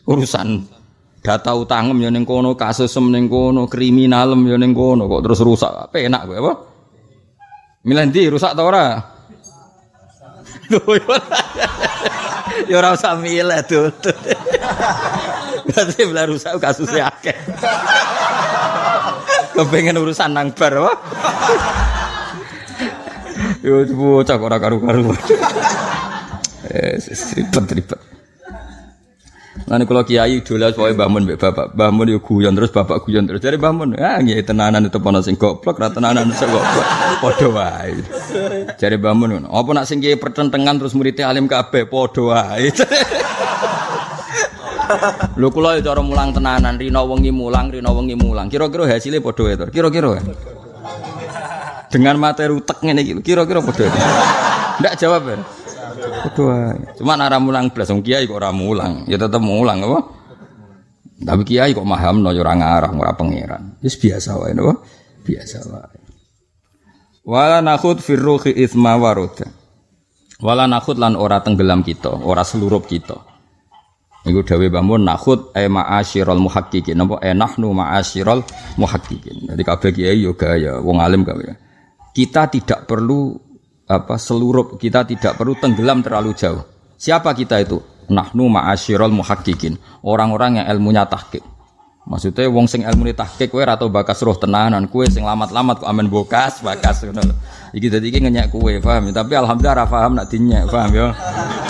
urusan. Data utangem ya ning kono, kasusem ning kono, kriminalem ya ning kono kok terus rusak. Penak kowe apa? Milih ndi rusak ta ora? Ya ora usah milih tuh. Berarti belar rusak kasusnya akeh. Kepengen urusan nang bar apa? Yo bocah ora karu-karu. Ribet. Lan kula kiai dolas pokoke Mbah Mun mbek bapak. Mbah Mun yo guyon terus bapak guyon terus. Jare Mbah Mun, nggih tenanan itu ana sing goblok, ra tenanan sing goblok. Padha wae. Jare Mbah Mun ngono. Apa nak sing kiai pertentangan terus muridé alim kabeh padha wae. Lho kula yo cara mulang tenanan, rina wengi mulang. Kira-kira hasilnya padha wae to. Kira-kira. Dengan materi utek ngene iki, kira-kira padha wae. Ndak jawab ya. Padha wae. Cuma ora mulang blas wong kiai kok ora mulang, ya tetep mulang apa? Tapi kiai kok mahamno ya ora ngarang, ora pangeran. Wis biasa wae napa? Biasa wae. Wala nakhud fir ruhi isma waruda. Wala nakhud lan ora tenggelam kita, ora selurup kita. Iku dawuh Mbah Mun nakhud ma'asyiral muhaqqiqin napa nahnu ma'asyiral muhaqqiqin. Jadi kabeh kiai yo gaya wong alim kabeh. Kita tidak perlu selurup, kita tidak perlu tenggelam terlalu jauh. Siapa kita itu? Nahnu ma'asyiral muhaqqiqin. Orang-orang yang ilmunya tahqiq. Maksudnya wong sing ilmune tahqiq kowe ora tau bakas roh tenanan, kowe sing lamat-lamat kok amen bakas ngono lho. Iki dadi iki ngenyek kowe, paham? Tapi alhamdulillah ra paham nak dinyek, paham ya?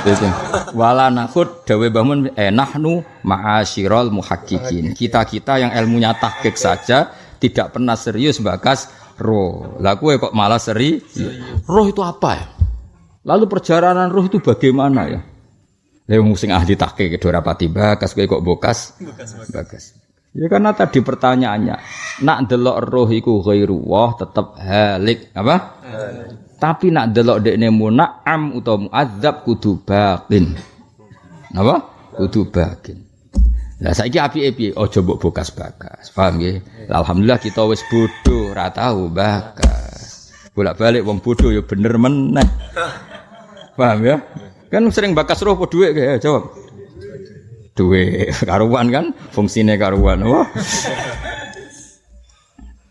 Gitu. Wala nakhud dawe Mbah Mun nahnu ma'asyiral muhaqqiqin. Kita-kita yang ilmunya tahqiq saja tidak pernah serius bakas roh. Lah kowe kok malah roh itu apa ya? Lalu perjalanan roh itu bagaimana ya? Lah wong sing ahli tahqiq ora pati bakas kowe kok bakas. Ya karena tadi pertanyaannya, nak delok roh iku ghairu wah tetep halik, apa? Tapi nak delok dekne mun'am utawa mu'adzab kudu baqin. Napa? Kudu baqin. Lah saiki apike piye? Aja mbok bokas-bakas. Paham nggih? Alhamdulillah kita wis bodho, ora tahu bakas. Bolak-balik wong bodho ya bener meneh. Paham ya? Kan sering bakas roh apa dhuwit ya, jawab. Duwe karuan kan fungsine karuan wah.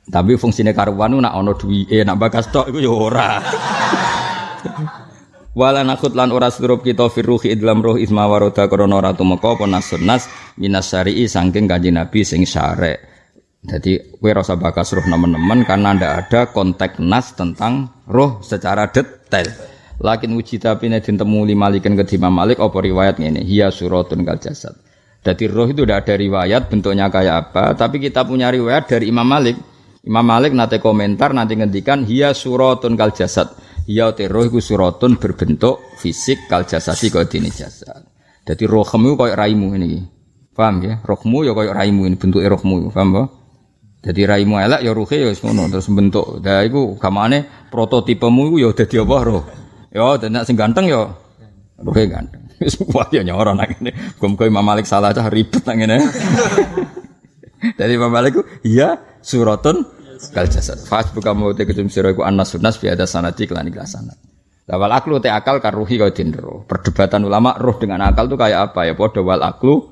Tapi fungsine karuan nak ana duwike nak bakas tok iku ya ora. Wala nakut lan ora surup kita firruhi idlam roh isma waroda krana ora tumeka apa nasunnas minas syari'i saking Kanjeng Nabi sing syarek. Jadi kowe ora usah bakas roh nemen-nemen karena ndak ada konteks nas tentang roh secara detail. Lakin uji tapi nek ditemu Malikin ke Imam Malik apa riwayat ngene hiya suratun kal jasad. Jadi roh itu tidak ada riwayat bentuknya kayak apa, tapi kita punya riwayat dari Imam Malik. Imam Malik nate komentar nanti ngendikan hiya suratun kal jasad. Hiya te roh iku suratun berbentuk fisik kal jasadi kaya dene jasad. Jadi rohmu kaya raimu ini. Paham ya? Rohmu ya kaya raimu ini bentuke rohmu, paham ba? Jadi raimu elek ya ruhe ya wis ngono terus bentuk. Lah iku gamane prototipemu iku ya dadi apa roh. Ya, dan nak sing ganteng ya, rohe ganteng. Wis kuat ya nyoro nang ngene. Muga-muga Imam Malik salah cah ribet nang ngene. Dari Imam Malik ku, iya suratun kal jasad. Fas buka mau te kecum sira iku annasunnas bi ada sanati lan ikhlasan. Wal aklu te akal karuhi kaya dindro. Perdebatan ulama roh dengan akal itu kayak apa ya? Padha wal aklu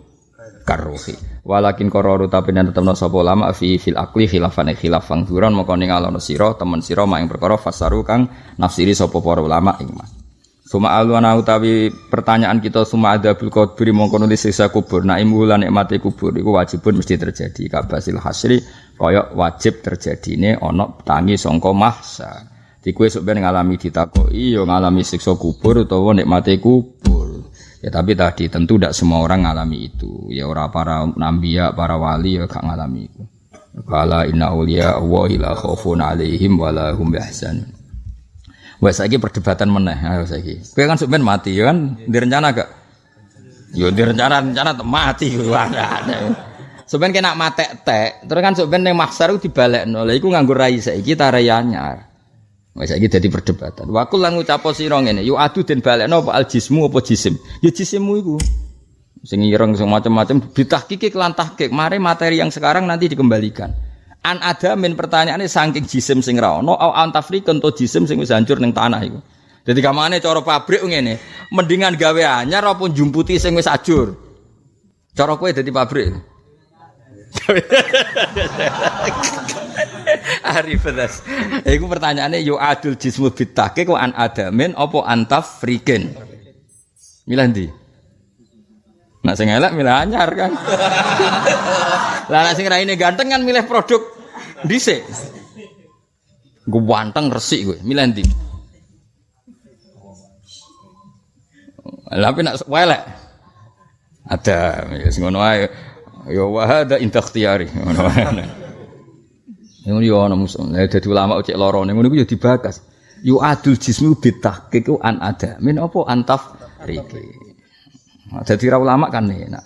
karuhi. Walakin qararu tapi nek tetepno sapa ulama fil akli khilafan duran moko ning alono sira temen sira mak ing perkara fasaru kang nafsiri sapa para ulama ing mas. Suma alwana utawi pertanyaan kita suma adzabul qabri mongko nulis siksa kubur. Nah imulan nikmate kubur iku wajibun mesti terjadi kabasil hasri kaya wajib terjadine ana tangi sangka mahsa. Di kowe sok ben ngalami ditakoki ya ngalami siksa kubur utawa nikmate kubur. Ya tapi tadi tentu tidak semua orang ngalami itu. Ya orang para nabiya, para wali ya gak ngalami itu. Qala inna awliya Allahi la khaufun 'alaihim wa la hum yahzanun. Wes saiki perdebatan meneh ayo saiki. Kowe kan sampean mati ya kan direncana gak? Yo direncana mati kuwi ana. Sampeyan kena matek-tek, terus kan sampeyan ning mahsyar ku dibalekno. Lha iku nganggo rai saiki ta rai anyar. Wis saiki dadi perdebatan. Wa kul lan ngucapo sira ngene, yu adu den balekno apa al jismu apa jisim? Ya jisimmu iku. Sing ireng sing macam-macam ditahqiq lan tahqiq, mare materi yang sekarang nanti dikembalikan. An ada min pertanyaane saking jisim sing ra ono au antafrikun to jisim sing wis hancur ning tanah iku. Dadi kamane cara pabrik ngene, mendingan gawe anyar apa njumputi sing wis ajur. Cara kowe dadi pabrik. Arifadas. Iku pertanyaane yo adul jismu bitake kok an adamin apa antaf friken. Milih ndi? Nak sing elek milih anyar kan. Lah nek sing raine ganteng kan milih produk dhisik. Nggo wanteng resik kowe, milih ndi? Lah nek elek ada sing ngono ae. Ya wa hada intakhtiyari ngono. Ngono yo ana musuh. Dadi ulama cek lorone ngono iku yo dibakas. Yu adul jismu bitahqiq an ada. Min apa antaf riki. Dadi ra ulama kan enak.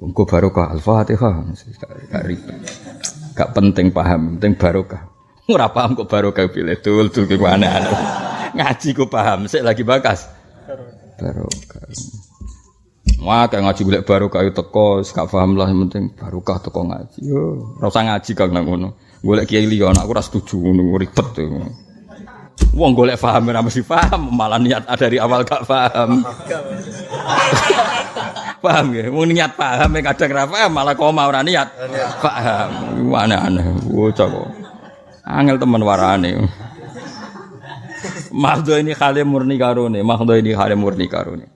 Engko barokah Al-Fatihah. Gak penting paham, penting barokah. Ora paham kok barokah pilih tul ki aneh-aneh. Ngaji ku paham, sik lagi bakas. Barokah. Wah, kayak ngaji golek barokah itu teko, gak paham lah yang penting barokah teko ngaji. Yo, ora usah ngaji kang nang ngono. Golek kiai liya aku ora setuju ngono ribet tuh. Wong golek paham ora mesti paham, malah niat dari awal gak paham. Paham ya? Wong niat paham kadang ora paham malah koma ora niat. Paham. Aneh-aneh. Bocah kok. Angel temen warane. Mahdho ini khale murni karone, mahdho ini khale murni karone.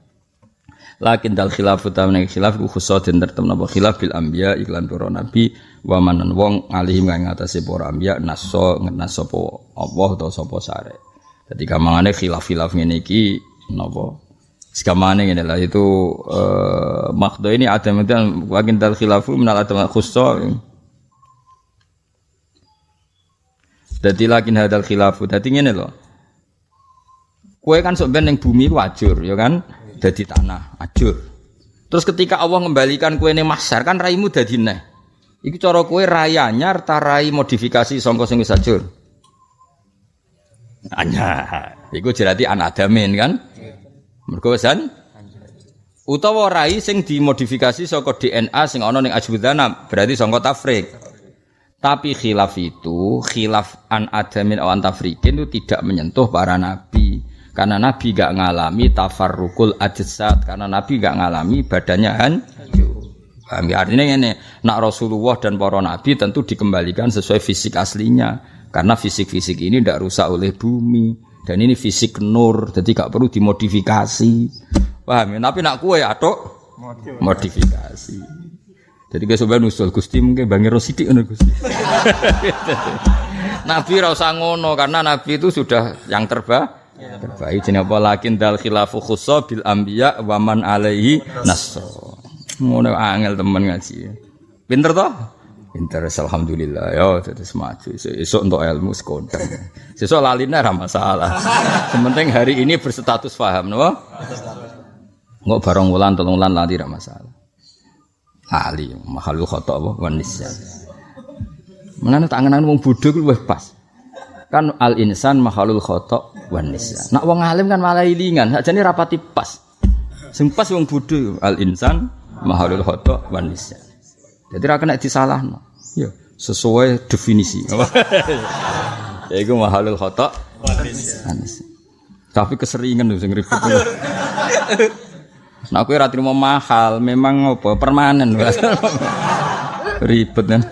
Lakin dal khilaf utawa khilaf ku khusus den tertem napa khilaf bil anbiya iklan para nabi wa manan wong alihim kang ngatasi para anbiya naso ngenas sapa Allah utawa sapa sare. Dadi kamangane khilaf-khilaf ngene iki napa sekamane ngene lah itu makhdo ini ada medan lakin dal khilafu minal adam khusus. Dadi lakin hadal khilafu dadi ngene lho. Kowe kan sok ben ning bumi ku ajur ya kan? Dadi tanah ajur. Terus ketika Allah ngembalikan kue ning mahsyar kan raimu dadi neh. Iku cara kue rai anyar ta rai modifikasi sangka sing wis ajur. Anyar. Iku berarti anadamin kan? Mergo san utawa rai sing dimodifikasi saka DNA sing ana ning ajbudana berarti sangka tafrik. Tapi khilaf itu, khilaf an adamin aw an tafrikin itu tidak menyentuh para nabi. Karena Nabi gak ngalami tafarrukul ajsad, karena Nabi gak ngalami badannya hancur. Artinya ini, nak Rasulullah dan para Nabi tentu dikembalikan sesuai fisik aslinya. Karena fisik-fisik ini tidak rusak oleh bumi. Dan ini fisik nur, jadi gak perlu dimodifikasi. Paham ya? Tapi nak kue atok modifikasi. Jadi guys sebenarnya nusul Gusti mungkin bangir sidik ngono Gusti. Nabi ra usah ngono karena Nabi itu sudah yang terbaik jenenge apa lakin dal khilafu khussa bil anbiya wa man alaihi nass. Ngono angel temen ngaji. Pinter toh? Pinter alhamdulillah ya terus maju. Esuk untuk ilmu sekondang. Sesuk laline ora masalah. Sementing hari ini berstatus paham napa? Engko bareng wulan 3 wulan lali ora masalah. Ali mahalul khata wa nisyan. Menane tak ngenani wong bodho ku luwih pas. Kan al insan mahalul khata wa nisyan. Nak wong alim kan malah ilingan, sakjane rapati pas. Sing pas wong bodho al insan mahalul khata wa nisyan. Dadi ra kena disalahno. Ya, sesuai definisi. Ya iku mahalul khata wa nisyan. Tapi keseringan sing ribet. Nah, aku ora trimo mahal, memang apa permanen. Ribet kan.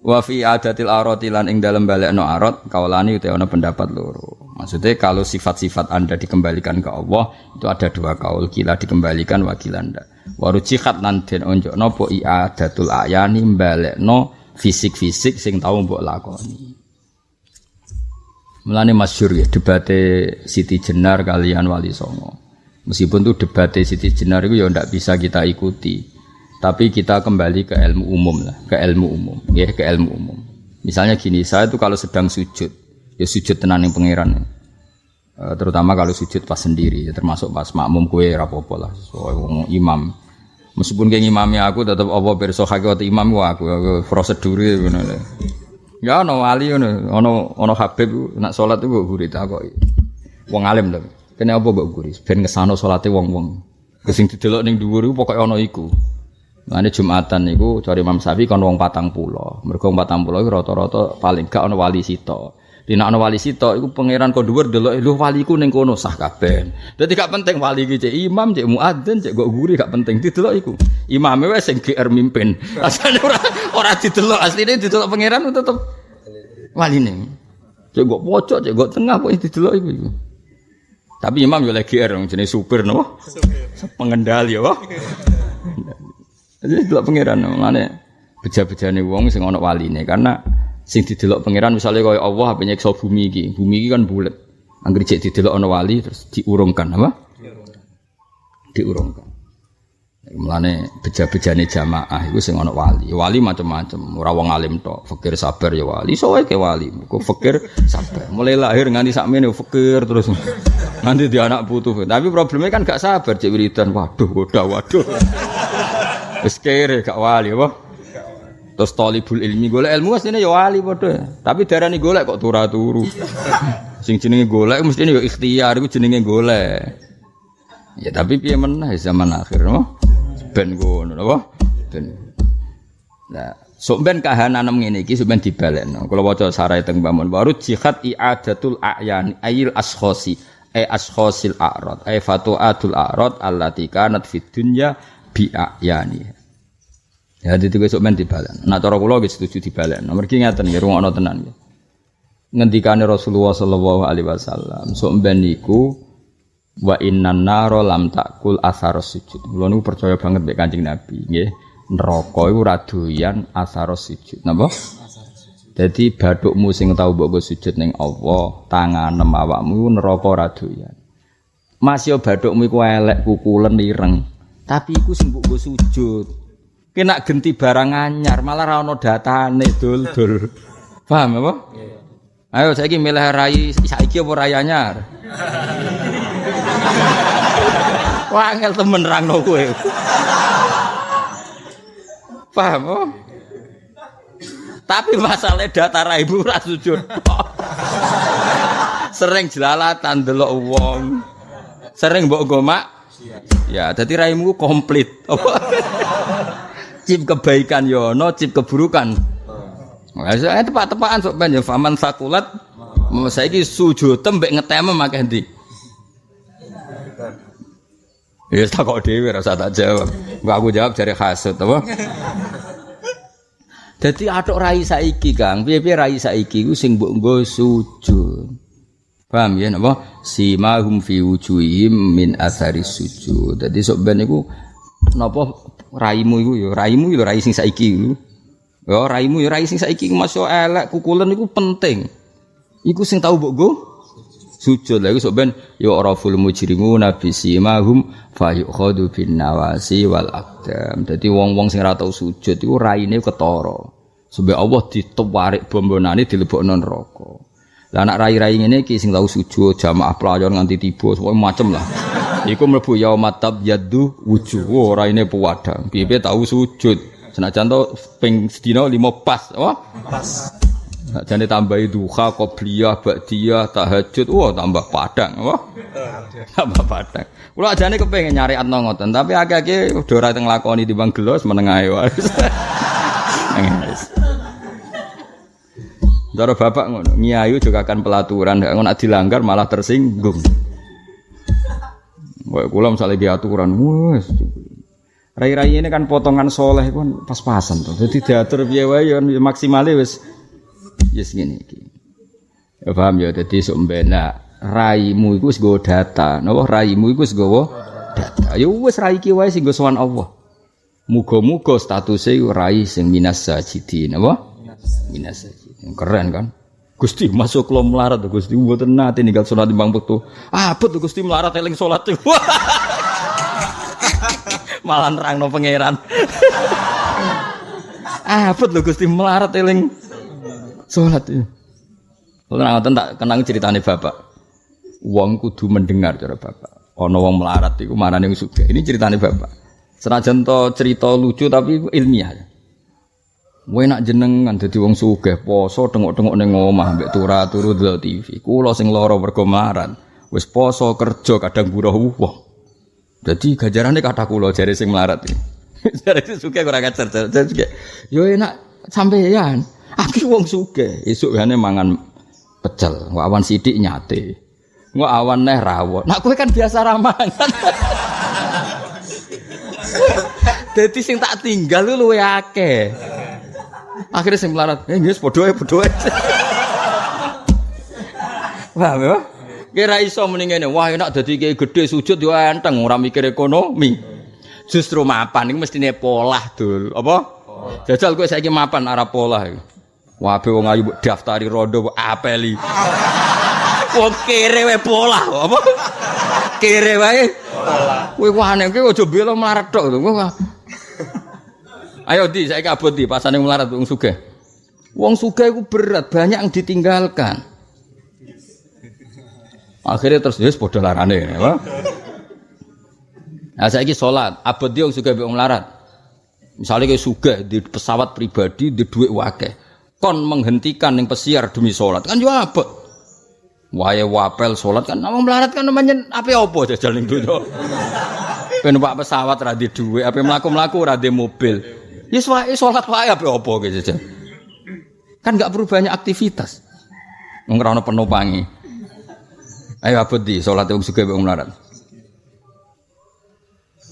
Wa fi adatil arati lan ing dalem balekno arat kaulani utawa ana pendapat loro. Maksudnya kalau sifat-sifat Anda dikembalikan ke Allah itu ada 2 kaul, kila dikembalikan wa kila ndak. Wa rujihat lan den onjokno apa i'adatul ayani balekno fisik-fisik sing tau mbok lakoni. Mulane masyhur ya debate Siti Jenar kalian Wali Songo. Meskipun itu debatnya Siti Jenar itu ya ndak bisa kita ikuti. Tapi kita kembali ke ilmu umum lah, ke ilmu umum, ya ke ilmu umum. Misalnya gini, saya itu kalau sedang sujud, ya sujud tenan yang pangeran. Terutama kalau sujud pas sendiri, ya termasuk pas makmum kue rapopo lah, so, imam. Meskipun kayak imamnya aku tetap apa perso hakikat imam aku prosedur gitu. Ya ono wali ono Habib nak salat itu guri tak kok. Wong alim to. Kene apa mbok guri? Ben ngesano salate wong-wong. Sing didelok ning dhuwur iku pokoke ono iku. Mane Jumatan niku cari Imam Syafi'i kon wong 40. Mergo 40 iku rata-rata paling gak ono wali sito. Dina ana wali sitok iku pangeran kok dhuwur delok lho waliku ning kono sah kabeh. Dadi gak penting wali iki cek imam, cek muadzin, cek gok guri gak penting didelok iku. Imame wis sing GR mimpin. Asane ora didelok, asline didelok pangeran tetep waline. Cek gok pojok, cek gok tengah kok didelok iku. Tapi imam yo lagi GR jenenge supir no. Pengendali yo. Jadi delok pangeran ngene beja-bejane wong sing ana waline karena sing didelok pangeran misalnya kaya Allah apa nyekso bumi iki kan bulet. Angger cek didelok ana wali terus diurungkan apa? Diurungkan. Mulane beja-bejane jamaah iku sing ana wali. Wali macam-macam, ora wong alim tok. Fakir sabar ya wali, soe ke wali. Kok fakir sabar. Mulai lahir nganti sakmene fakir terus. Nanti dia anak putu. Tapi problemnya kan gak sabar cek wiridan. Waduh. Wis kere gak wali apa? Terus talibul ilmi golek ilmu asline ya wali padha. Tapi darani golek kok turu. Sing jenenge golek mestine ya ikhtiar iku jenenge golek. Ya tapi piye meneh zaman akhir no? Ben ngono apa? Ben. Nah, sok ben kahanan ngene iki sok ben dibalekno. Kula waca sarae teng Bamun baru jihad i'adatul a'yan ayil ashkhasi ashkhasil a'rad fatu'atul a'rad allati kanat fid dunya bi a'yani. Ya dadi besok men dibalen. Nah cara kula nggih setuju dibalen. Mergi ngaten nggih rungokno tenan nggih. Ngendikane Rasulullah sallallahu alaihi wasallam, sok ben niku wa innan nara lam takul atharos sujud. Kula niku percaya banget mek Kanjeng Nabi nggih. Neraka iku ora doyan atharos sujud. Napa? Dadi bathukmu sing tau mbok sujud ning Allah, tanganem awakmu neraka ora doyan. Mas yo bathukmu iku elek kukulen ireng. Tapi iku sing mbok sujud. Kena genti barang anyar, malah ra ono datane dul. Paham apa? Ayo saiki milih rai saiki apa rai anyar? Wah, angel temen rangno kowe. Paham apa? Tapi masalah data raimu ora sujud. Sering jelalatan delok wong. Sering mbok gomak. Ya, dadi raimu komplit. Cip kebaikan yo ono, cip keburukan. Wah, saya tepak-tepakan sok ben ya faman sakulat. Saiki sujud tembek ngeteme akeh ndi. Ya tak kok dhewe ora usah tak jawab. Enggak aku jawab jare hasud apa. Dadi atok rai saiki Kang, piye-piye rai saiki ku sing mbok nggo sujud. Paham ya napa? Simahum fi wujuhihim min athari sujud. Dadi sok ben iku napa raimu iku ya raimu ya rai sing saiki iku. Ya raimu ya rai sing saiki masuk elek kukulen iku penting. Iku sing tau mbok nggo sujud lha iku sok ben ya raful mujrimu nabi simahum fa yukhadu bin nawasi wal aqdam. Dadi wong-wong sing ora tau sujud iku raine ketara. Sebab Allah ditewarik bombonane dilebokno neraka. Lah anak rai-rai ngene iki sing tau sujud jamaah pelayon nganti tiba semua macem lah. Iku mlebu yaumatab yaddu wujuh raine puwadang. Piye tau sujud. Senajan to ping sedina 5 pas, apa? Pas. Jane tambahi duha, qobliyah, ba'diyah, tahajud, tambah padang, apa? Tambah padang. Kula ajane kepengin nyariatno ngoten, tapi akeh-akeh udah ora teng lakoni timbang gelos menengae wae. Cara bapak ngono, ngiayu juga akan pelaturan, nek dilanggar malah tersinggung. Wah, kula misalnya di aturan, wes. Rai-rai ini kan potongan soleh kan pas-pasan tuh. Jadi diatur piye wae ya maksimale wis ngene iki. Ya paham ya, dadi sok mbena raimu iku wis nggo data. Napa raimu iku wis nggawa data. Ya wis rai iki wae sing nggo sowan Allah. Muga-muga statuse rai sing minas sajidin, napa? Minas sajidin. Keren kan? Gusti masuk kula melarat Gusti mboten nate ninggal salat timbang wektu. Abot Gusti melarat eling salat. Malah nerangno pangeran. Abot lho Gusti melarat eling salat iki. Ora ngoten tak kenang ceritane bapak. Wong kudu mendengar cara bapak. Ana wong melarat iku marane wong sugih. Ini ceritane bapak. Senajan to cerita lucu tapi ilmiah. Kowe nak jenengan dadi wong sugih poso tengok-tengok ning omah mbek turu delok TV. Kula sing lara mergo melarat. Wis poso kerja kadang buruh wong. Dadi gajarane kathah kula jare sing melarat iki. Jare sing sugih ora kacer. Yo enak sampeyan. Aku wong sugih, esuk yane mangan pecel, kok awan sithik nyate. Kok awan neh rawon. Nak kowe kan biasa ramangan. Dadi sing tak tinggal luwe akeh. Akhirnya sing melarat, nggih padha ae. Paham ya? Kira iso muni ngene, wah enak dadi kiai gedhe sujud yo enteng ora mikir ekonomi. Justru mapan iku mestine polah, Dul. Apa? Jajal kowe saiki mapan arep polah iki. Wah be wong ayu daftari rondo apeli. Wong kere wae polah, apa? Kere wae polah. Kowe wane kowe aja bela melarat tok to. Ayo di saiki abot di pasane melarat wong sugih. Wong sugih iku berat, banyak yang ditinggalkan. Akhirnya terus wis padha larane, apa? Nah saiki salat, abot di wong sugih wong melarat. Misalnya kayak sugih di pesawat pribadi di duit wakeh, kon menghentikan yang pesiar demi sholat kan juga abot. Wae wapel sholat kan, nama melarat kan namanya apa jajal ning dunya. Penumpak pesawat ra di duit, apa mlaku-mlaku ra di mobil. Yes wae sholat wae apa gitu jajal. Kan nggak perlu banyak aktivitas. Wong ora ono penumpangi. Ayo abot di sholat wong sugih wong melarat.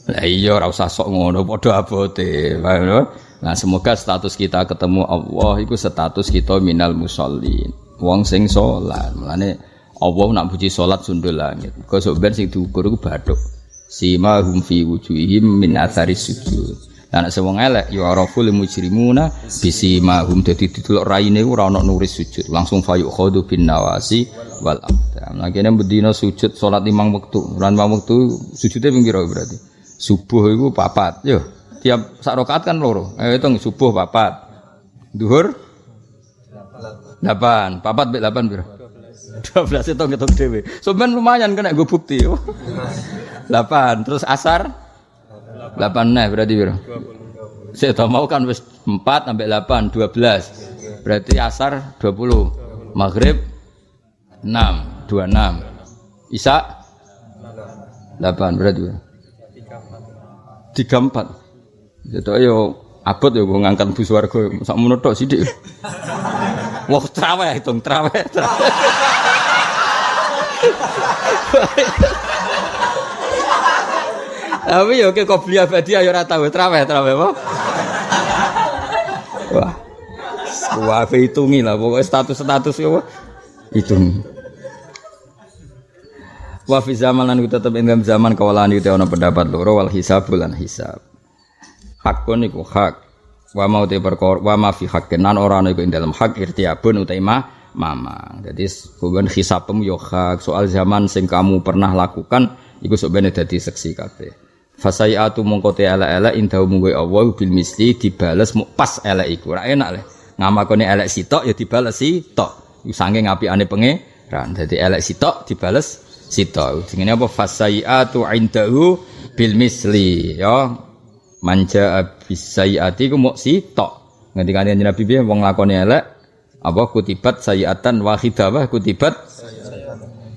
Lah iya ora usah sok ngono padha abote. Nah semoga status kita ketemu Allah iku status kita minal musallin. Wong sing salat. Mulane Allah nak puji salat sundul langit. Kok sok ben sing diukur iku bathuk. Sima hum fi wujuhihim min atharis sujud. Lah nek wong elek ya araful mujrimuna bisima hum dadi didelok raine ora ana nuris sujud. Langsung fayuk khadu bin nawasi wal aqdam. Nah kene bendina sujud salat 5 wektu. Ran 5 wektu sujude ping pira berarti? Subuh itu 4, yo. Tiap sak rakaat kan loro. Hitung subuh 4. Zuhur 8. 4 mek 8 piro? 12 hitung dhewe. Sampeyan lumayan kena nggo bukti. 8. Terus asar 8 nah berarti piro? Saya tahu mau kan wis 4 sampai 8 12. Berarti asar 20. Maghrib 6 26. Isya 8 berarti piro? 34. Jadi ayo abot ya gue ngangkat bus warga sak mono tok sithik. Wah traweh hitung traweh. Tapi yo kok beli abadi ayo ora tau traweh apa? Wah hitungi lah pokoknya status yo hitung. Wa fi zaman lan tetep ing zaman kawalan iki ana pendapat loro wal hisab lan hisab. Hakun iku hak. Wa mau te perkara wa ma fi haqqin nan ora ana iku ing dalam hak irtiabun utaima mamang. Dadi hubungan hisabmu yo hak soal zaman sing kamu pernah lakukan iku sok ben dadi seksi kabeh. Fasaiatu mongko te ala-ala indahu munggo Allah bil misli dibales pas elek iku. Ora enak le. Ngamakone elek sitok ya dibales sitok. Saking apikane pangeran. Dadi elek sitok dibales sito jenenge apa fasaiatu indahu bil misli ya manja bisaiati ku mok sito ngendikane Nabi piye wong lakone elek apa kutibat sayiatan wahidah wa kutibat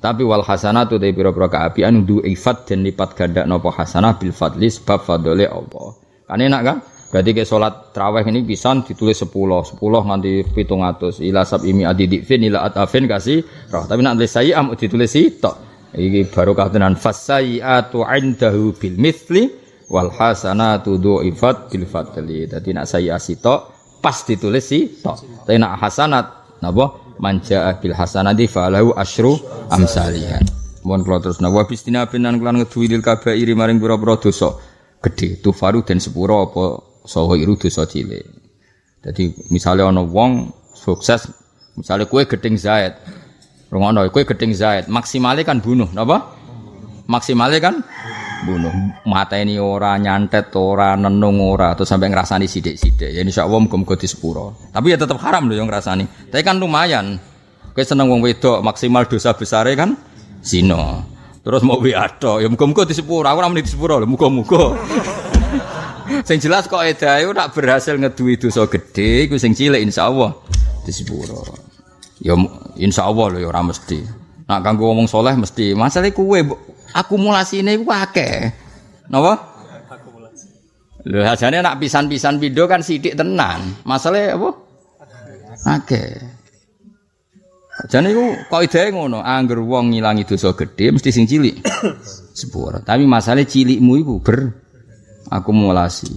tapi wal hasanatu de pira-pira kaapian du ifat den lipat ganda napa hasanah bil fadli sebab fadole Allah kan enak kan berarti ke salat tarawih ini pisan ditulis 10 nganti 700 ila sabimi adidifin ila atafin kasih roh tapi nek tulis sayiam ditulis sito iki barokah tenan fasaiatu indahu bil mithli wal hasanatu du'ifat bil fadli. Dadi nek saya asito pas ditulis tok. Tapi nek hasanat napa manja bil hasanati falahu asyru amsalihan. Mohon kula terus napa bistina benan kelan ngeduwil kabairi maring pira-pira dosa gedhe tufaru den sepuro apa saha iru dosa cilik. Dadi misale ana wong sukses misale kowe gedeng Zaid rungono kowe gedeng Zaid maksimale kan bunuh napa maksimale kan bunuh mateni ora, nyantet ora, nenung ora, terus sampai ngrasani sithik-sithik. Ya insyaallah muga-muga disepuro. Tapi ya tetep haram lho yang ngrasani. Tapi kan lumayan. Kowe seneng wong wedok, maksimal dosa besare kan zina. Terus mau wiato, ya muga-muga disepuro. Aku ora muni disepuro lho, muga-muga. Sing jelas kok edahe nak berhasil ngeduwi dosa gedhe, iku sing cilik insyaallah disepuro. Ya insyaallah lho ya ora mesti. Nak kanggo wong saleh mesti. Masalahe kuwe akumulasine iku akeh. Napa? Akumulasi. Lho ajane nak pisan-pisan pindho kan sithik tenan. Masalahe apa? Akeh. Ajane iku kaidahe ngono, angger wong ngilangi dosa gedhe mesti sing cilik. Sepuro. Tapi masalahe cilikmu iku akumulasi.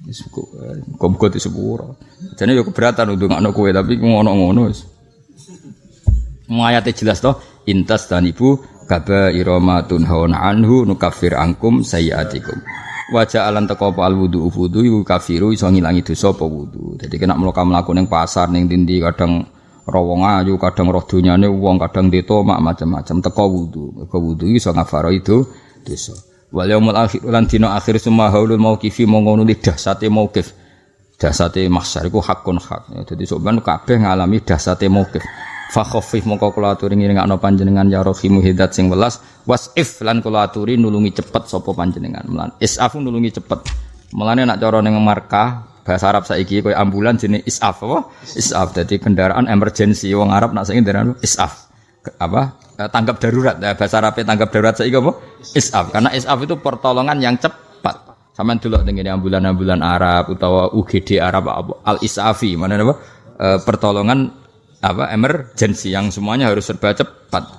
Wis kok disepuro. Ajane yo keberatan ndongakno kowe tapi ngono-ngono wis. Ayate jelas toh, intas tanibu kaba iromatun haun anhu nukafir angkum sayyatikum. Wajah alan teko apa alwudu wudu iku kafiru iso ngilangi dosa apa wudu. Dadi kena mlaku ning pasar ning ndi kadang rawong ayu, kadang roh donyane wong, kadang detomak macam-macam teko wudu. Mergo wudu iso ngafaro itu dosa. Wal yaumul akhir lan dina akhir summa haulul mauqifi mongko nuli dahsate mauqif. Dahsate mahsyar iku hakun hak. Dadi sampeyan kabeh ngalami dahsate mauqif. Fa khaffif mongko kula aturi ngiringakno panjenengan ya rahimu hidat sing welas wasif lan kula aturi nulungi cepet sapa panjenengan melan isafu nulungi cepet melane nak cara ning markah bahasa Arab saiki koyo ambulan jenenge isaf apa isaf dadi kendaraan emergency wong Arab nak saiki ndarani isaf apa tanggap darurat nah, bahasa Arab tanggap darurat saiki apa isaf karena isaf itu pertolongan yang cepat sampean delok ning ambulan-ambulan Arab utawa UGD Arab al isafi mana apa pertolongan apa emergency yang semuanya harus serba cepat.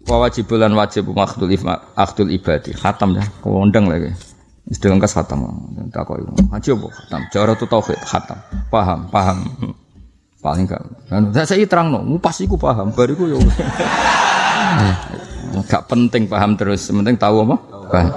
Wajibulan wajib akhdul ibadi. Khatam ya, kondang lagi. Sedang kas khatam. Takoi. Haji apa khatam? Cara tu tauhid khatam. Paham. Paling enggak. Saya terangno, pas iku paham, bariku ya. Enggak penting paham terus, penting tahu apa? Paham.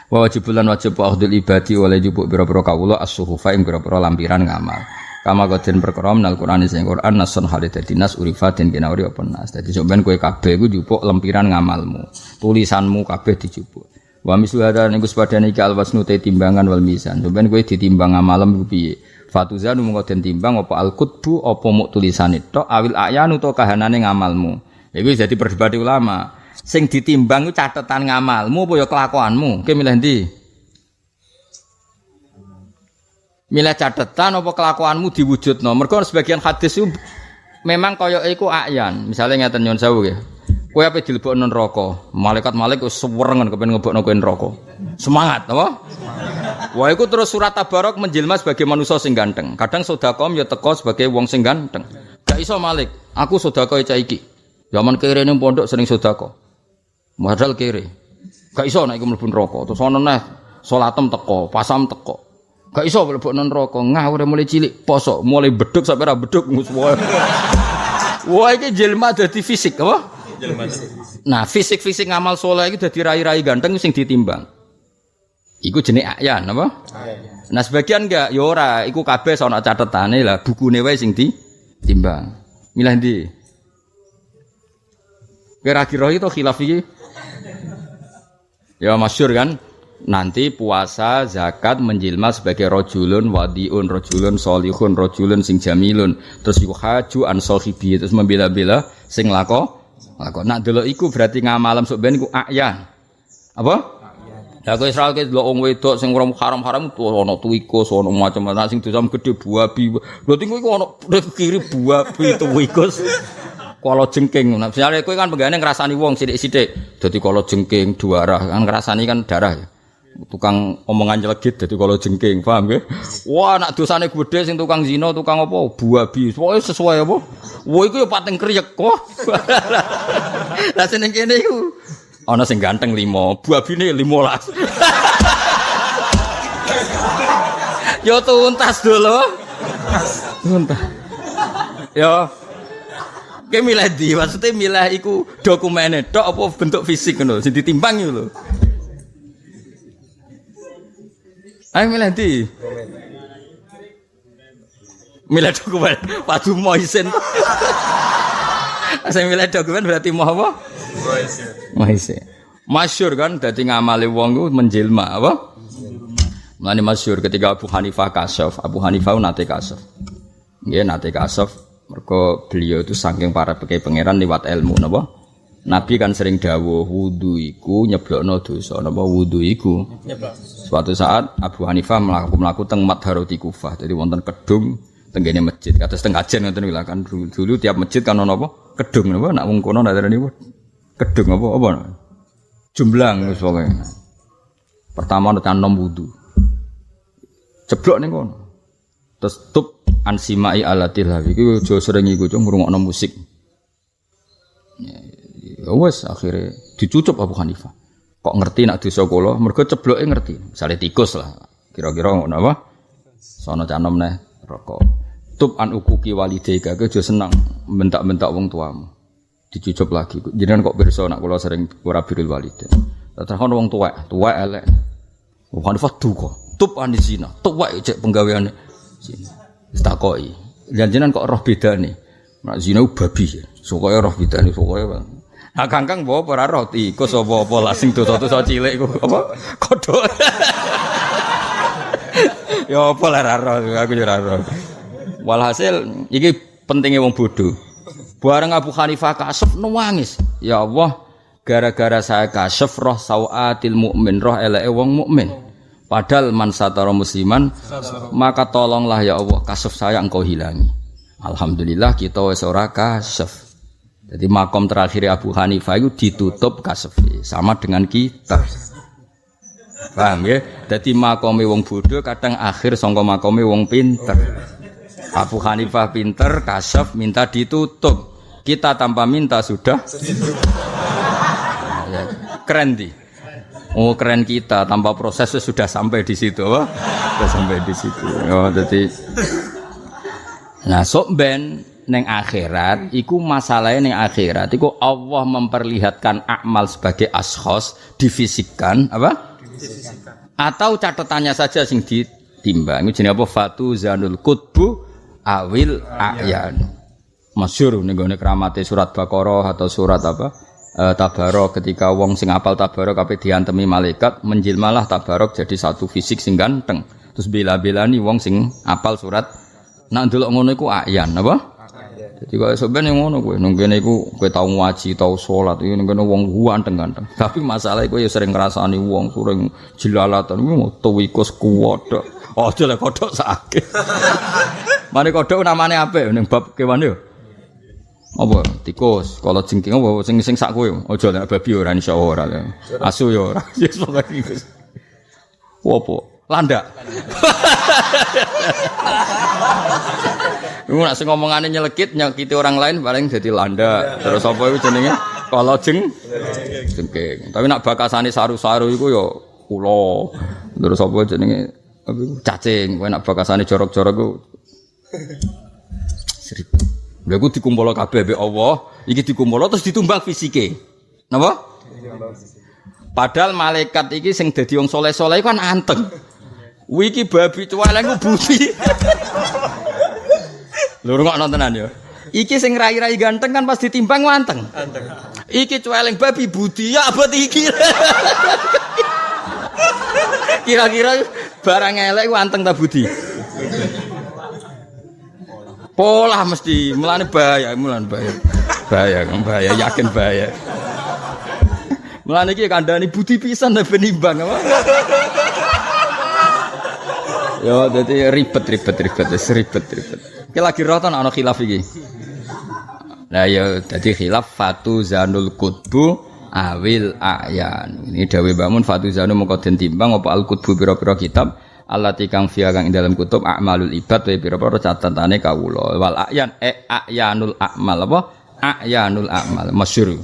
Wajibulan wajib akhdul ibadi oleh jupuk biro-biro kawula as-suhufa ing biro-biro lampiran ngamal. Kama godhen perkara menal Quran sing Quran nasun halid dadi nas urifatin kinauri apa nas. Dadi sampean kowe kabeh iku njupuk lempiran ngamalmu. Tulisanmu kabeh dijupuk. Wa mislu hada niku sepadane iki alwasnu te timbangan wal mizan. Sampean kowe ditimbang ngamalem iku piye? Fatuzanu mengko den timbang apa al-qutbu apa muk tulisane tok awil ayanu to kahanane ngamalmu. Iku dadi perdebatan ulama. Sing ditimbang iku catetan ngamalmu apa ya kelakuanmu? Kowe milih ndi? Milih catatan apa kelakuanmu diwujudno. Mergo sebagian hadis itu memang kaya iku ayan. Misale ngeten nyon sewu nggih. Kowe ape dilebokno neraka, malaikat-malaikat wis sewerengen kepen ngebokno kowe neraka. Semangat, apa? Wah iku terus surat Tabarok menjelma sebagai manusia sing ganteng. Kadang sedekah ya teko sebagai wong sing ganteng. Gak iso Malik, aku sedekah cah iki. Zaman kere ning pondok sering sedekah. Modal kere. Gak iso nek iku mlebu neraka. Terus ana neh salatem teko, pasam teko. Gak iso mlebokno neraka, ngawur mulai cilik poso, mulai beduk sampai ra beduk musuh. Wah iki jelma dadi fisik apa? Jelma. Nah, fisik-fisik ngamal saleh iki dadi rai-rai ganteng sing ditimbang. Iku jenenge ayan apa? Nah, sebagian enggak ya ora, iku kabeh ana catetane lah, bukune wae sing ditimbang. Milih ndi? Kira-kira itu khilaf iki. Ya masyhur kan? Nanti puasa zakat menjilma sebagai rojulun wadiun rojulun solihun rojulun sing jamilun terus iku haju an sahibi terus membela-bela sing lako nak delok iku berarti ngamalem sok ben iku ayan apa lah kowe Israel ke delok wong wedok sing ora haram-haram ana tuwikus ana macam-macam sing dosa gedhe buabi berarti iku ana kiri buabi tuwikus kala jengking nah misale kowe kan penggane ngrasani wong sithik-sithik dadi kala jengking duarah kan ngrasani kan darah ya tukang omongan nyelekit dadi kala jengking paham nggih wah nak dosane gedhe sing tukang zina tukang apa buabi pokoke sesuai apa wah iku ya pating kriyek kok lah seneng kene iku ana sing ganteng 5 buabine 15 yo tuntas dulu tuntas yo kowe milih ndi maksudnya milih iku dokumene tok apa bentuk fisik ngono sing ditimbang iku lho. Ayo milih ndi? Milih dokumen. Waduh Moisen. Saya milih dokumen berarti mau apa? Moisen. Masyhur kan dadi ngamale wong ku menjelma apa? Mulane masyhur ketika Abu Hanifah kasaf, Abu Hanifah nate kasaf. Nggih nate kasaf mergo beliau itu saking para pangeran liwat ilmu napa? Nabi kan sering dawuh wudu iku nyeblokno dosa napa wudu iku. Suatu saat Abu Hanifah mlaku teng Madharati Kufah. Jadi wonten kedung tenggene masjid. Kados teng kajen ngoten lho kan dulu tiap masjid kan ono apa? Kedung napa nak wong kono ndarani kedung apa? Jumblang wis pokoke. Pertama nek nom wudu. Jeblok ning kono. Terus tub ansimai alatil hawi iku aja sering iku cung ngrungokno musik. Ya wes akhirnya dicucup Abu Hanifah. Kok ngerti nak dosa kula mergo cebloke ngerti. Misale tikus lah. Kira-kira ngono apa? Sono canom neh rokok. Tub an ukuki walidayka aja seneng bentak-bentak wong tuamu. Dicucup lagi. Jenengan kok pirsa nak kula sering ora birrul walidain. Terus ono wong tuwek elek. Abu Hanifah duka. Tub an zina. Tuwek cek penggaweane zina. Wis takoki. Jenengan kok roh bedane. Nak zina babi. Sokoke roh bedane sokoke. Nah kangkang bawa para roti, kok apa lasing dosa-dosa cilik iku apa? Kodok. Ya apa lah raro, aku yo raro. Walhasil iki pentingnya wong bodoh. Bareng Abu Hanifah kasef nangis. Ya Allah, gara-gara saya kasef roh sawatil mukmin, roh eleke wong mukmin. Padahal man satara musliman, maka tolonglah ya Allah kasef saya engkau hilangi. Alhamdulillah kita wis ora kasef. Jadi makom terakhir Abu Hanifah itu ditutup kasfi sama dengan kita. Paham ya? Jadi makome wong bodoh kadang akhir sangka makome wong pinter. Abu Hanifah pinter, kasf minta ditutup. Kita tanpa minta sudah. Ya, keren di. Oh keren kita tanpa proses sudah sampai di situ, apa? Sudah sampai di situ. Oh jadi. Nah sok ben neng akhirat, iku masalahnya neng akhirat, iku Allah memperlihatkan amal sebagai ashos, difisikkan, apa? Difisikkan. Atau catatannya saja sing ditimbang. Ini jenis apa? Fatu zanul kutbu awil a'yan. Masyhur ning gone kramate surat Baqarah atau surat apa? Tabarok ketika wong sing apal tabarok kabeh diantemi malaikat, menjilmalah tabarok jadi satu fisik sing ganteng. Terus bela-belani wong sing apal surat. Nak ndelok ngono iku a'yan, apa? Jadi kalau sebenarnya ngono kowe, nungguin iku kowe tau ngaji, tau sholat, ini nungguin wong ganteng-ganteng. Tapi masalah iku ya sering ngerasani wong, sering jelalatan, mau tuwikus kuwodok. Oh jelek kodok sakit. Mana kodok namanya apa? Neng bab kewan yo. Apa? Tikus. Kalau jengking apa? Sing sak kowe. Oh jelek babi ora insyaallah ora. Asu yo ora. Yes pokoke iku. Apa? Landak. Lu nak sing ngomongane nyelekit nyakiti orang lain paling jadi landa. Terus apa iku jenenge? Kala jengking. Tapi nak bakasane saru-saru iku ya kula. Terus apa jenenge? Apa iku cacing. Kowe nak bakasane jorok-jorok iku serip. Lha iku dikumpul kabeh mbek Allah, iki dikumpul terus ditumbang fisike. Napa? Padahal malaikat iki sing dadi wong saleh-saleh kan anteng. Wiki babi cuweleng budi. Lho rungokno tenan ya. Iki sing rai-rai ganteng kan pas ditimbang wanteng. Iki cuweleng babi budi ya abot iki. Kira-kira barang elek wanteng ta budi? Pola mesti mulane bahaya. Bahaya yakin bahaya. Mulane iki kandhani budi pisan ben nimbang apa? Yo dadi ribet. Iki lagi roton ana khilaf iki. Lah ya dadi khilaf fatu zanul qutbu awil a'yan. Ini dawuh Mbah fatu zanu mengko den timbang apa al qutbu pira-pira kitab allati kang fiha kang ing dalam kutub a'malul ibad wa pira-pira catatane kawula. Wal a'yan a'yanul a'mal apa? A'yanul a'mal masyhur.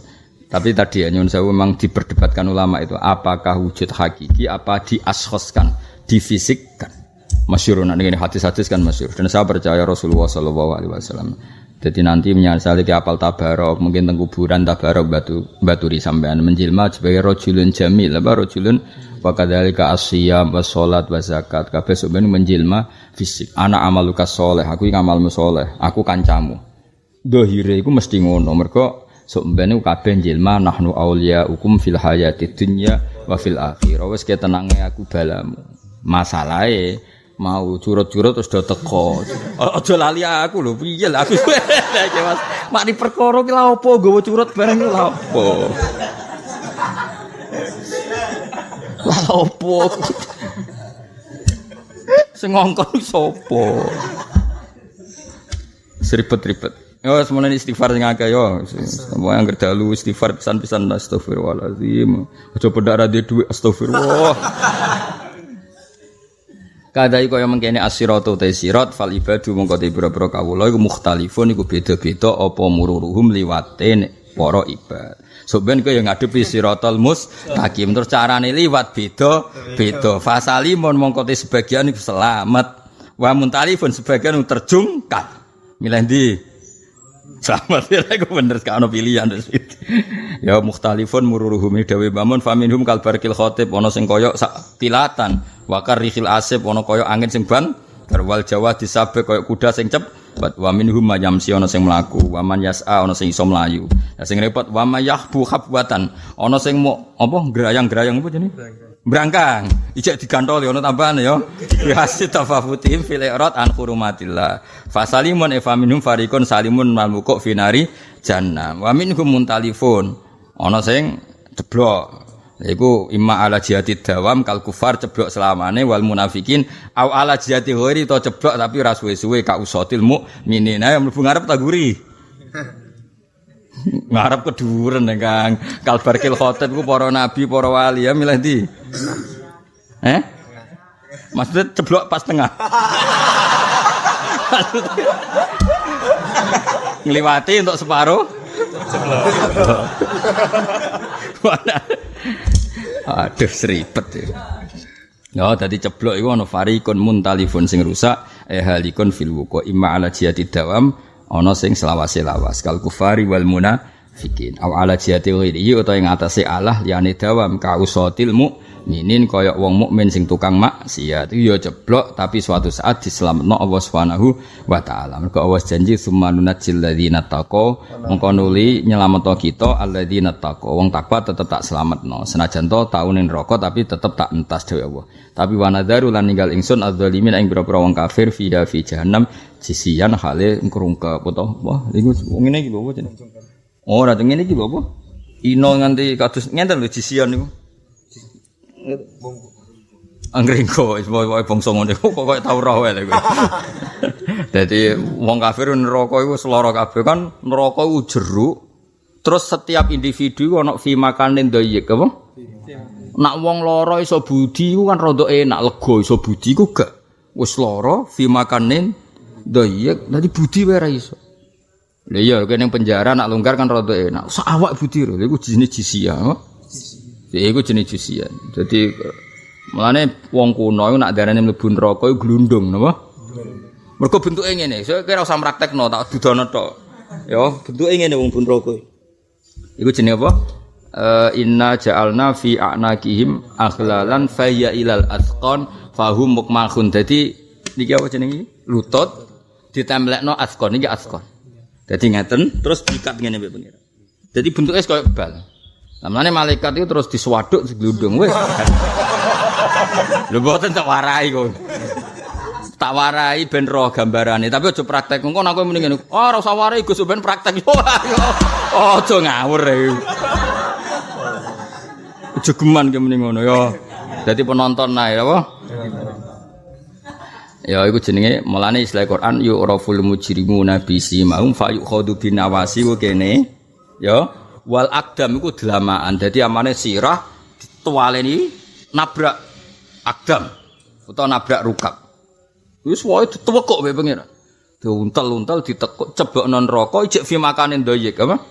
Tapi tadi ya nyun sewu memang diperdebatkan ulama itu apakah wujud hakiki apa diashoskan, difisikkan. Masyhur nek ngene hadis-hadis kan masyhur. Dan saya percaya Rasulullah sallallahu alaihi wasallam. Jadi nanti menyasali di apal tabarok, mungkin teng kuburan tabarok baturi sampean menjilma sebagai rajulun jamil, apa rajulun wa kadzalika as-shiyam was salat was zakat. Kabeh sampean menjilma fisik. Ana amaluka sholeh, aku iki amalmu sholeh, aku kancamu. Dohire iku mesti ngono, mergo sok mbene kabeh jilma nahnu auliyaukum fil hayatid dunya wa fil akhirah. Wis ketenange aku balamu. Masalahe mau curut-curut terus do teko. Aja lali aku lho, piye lah aku. Mas, mak di perkara ki lha opo nggawa curut bareng lha opo? Lha opo? Sing ngongkon sapa? Seribet-ribet. Yo semono istighfar sing akeh yo. Semua yang dalu istighfar pisan-pisan astagfirullahalazim. Aja pedak ra duwe astagfirullah. Kadai kaya mengkene as-siratu ta sirat fal ibadu mongko te pira-pira kawula iku mukhtalifun iku beda-beda apa mururuhum liwate para ibad. Soben kaya ngadepi siratal mustaqim terus carane liwat beda-beda. Fasalimun mongko te sebagian iku selamat. Wa muntalifun sebagian terjungkal. Milih ndi? Selamat ya iku bener gak ono pilihan terus. Ya mukhtalifun mururuhum dawe bamun faminhum kalbarkil khatib ana sing kaya sak tilatan wa karihil asib ana kaya angin sing ban garwal jawa disabe kaya kuda sing cepet wa minhum mayamsi ana sing mlaku wa man yas'a ana sing iso mlayu. Lah sing repot wa mayahbu khabwatan ana sing apa grayang-grayang apa jenenge? Brangkang, ijek digantoli ana tambahane ya. Bihasit tafafutihim fil irad an hurumatillah. Fasalimun efaminhum farikun salimun malmuqu finari jannah. Wa minhum muntalifun. Ana sing ceblok. Iku imma ala jihati dawam kal kufar ceblok selamane wal munafikin au ala jihati ghairi to ceblok tapi ora suwe-suwe ka usatil mukminin. Ayo mlebu ngarep tak guri. Ngarep keduren Kang. Kalbarkil khatib ku para nabi, para wali ya milih ndi? Maksudnya ceblok pas tengah. Ngliwati untuk separuh. Aduh seribet ya. Ya dadi ceblok iku ana farikun muntalifun sing rusak halikun fil wuqa imma ala jihati dawam ana sing selawase-lawas kal kufari wal munafikin aw ala jihati ghairi utawa ing atase Allah liyane dawam ka usatil mukminin kaya wong mukmin sing tukang maksiat iku ya ceblok tapi suatu saat dislametno Allah Subhanahu wa taala. Mergo Allah janji sumanunajil ladzina taqwa mongko nuli nyelametno kita alladzina taqwa wong takwa tetep tak slametno senajan to taune neraka tapi tetep tak entas dewe Allah. Tapi wanadzaru lan ninggal ingsun adzalimin ing pira-pira wong kafir fi jahannam sisian hale ngrungkep utawa wah iku ngene iki lho apa jenenge. Oh ora ngene iki lho apa? Ino nganti kados ngenten lho sisian niku. Anggringko wis pokoke bangsa ngene kok tau roh wae lho. Dadi wong kafir neraka iku seloro kabeh kan neraka iku jeruk. Terus setiap individu ana fi makanin dayyik apa? Nak wong lara iso budi iku kan rada enak lega iso budi iku gak. Wis lara fi makanin dayyik dadi budi wae ra iso. Lha iya kene penjara nak longgar kan rada enak. Sak awak budi lho iku jenis jisia. Iku jenis jisia. Dadi mulane wong kuno iku nak darane mlebu neraka iku glundung napa? Mergo bentuke ngene. Saya kira usah praktekno tak dudono tok. Ya, bentuke ngene wong neraka. Iku jenenge apa? Inna ja'alna fi a'naqihim aghlalan fayya ilal atqan fahum mukmahun. Dadi niki apa jenenge? Lutut ditemplekno atqan iki atqan. Dadi ngeten terus diikat ngene mbek pengira. Dadi bentuke koyo bal. Lamane malaikat itu terus diswaduk seglundung wis. Lho mboten tak warai kok. Tak warai ben roh gambarane, tapi aja praktek. Engko aku muni ngene. Oh, ora usah warai Gus ben praktek. Aja ngawur e. Jegeman ki muni ngono ya. Dadi penonton nae apa? Ya iku jenenge mulane istilah Quran yu'raful mujrimuna bisimahum fayukhadu binawasi kene ya wal aqdam iku delamaan. Dadi amane sirah ditualeni nabrak aqdam utawa nabrak rukab. Wis wae dituwekok wae pengira. Diuntel-untel ditekuk cebokno neraka ijek fi makanin dayyik apa?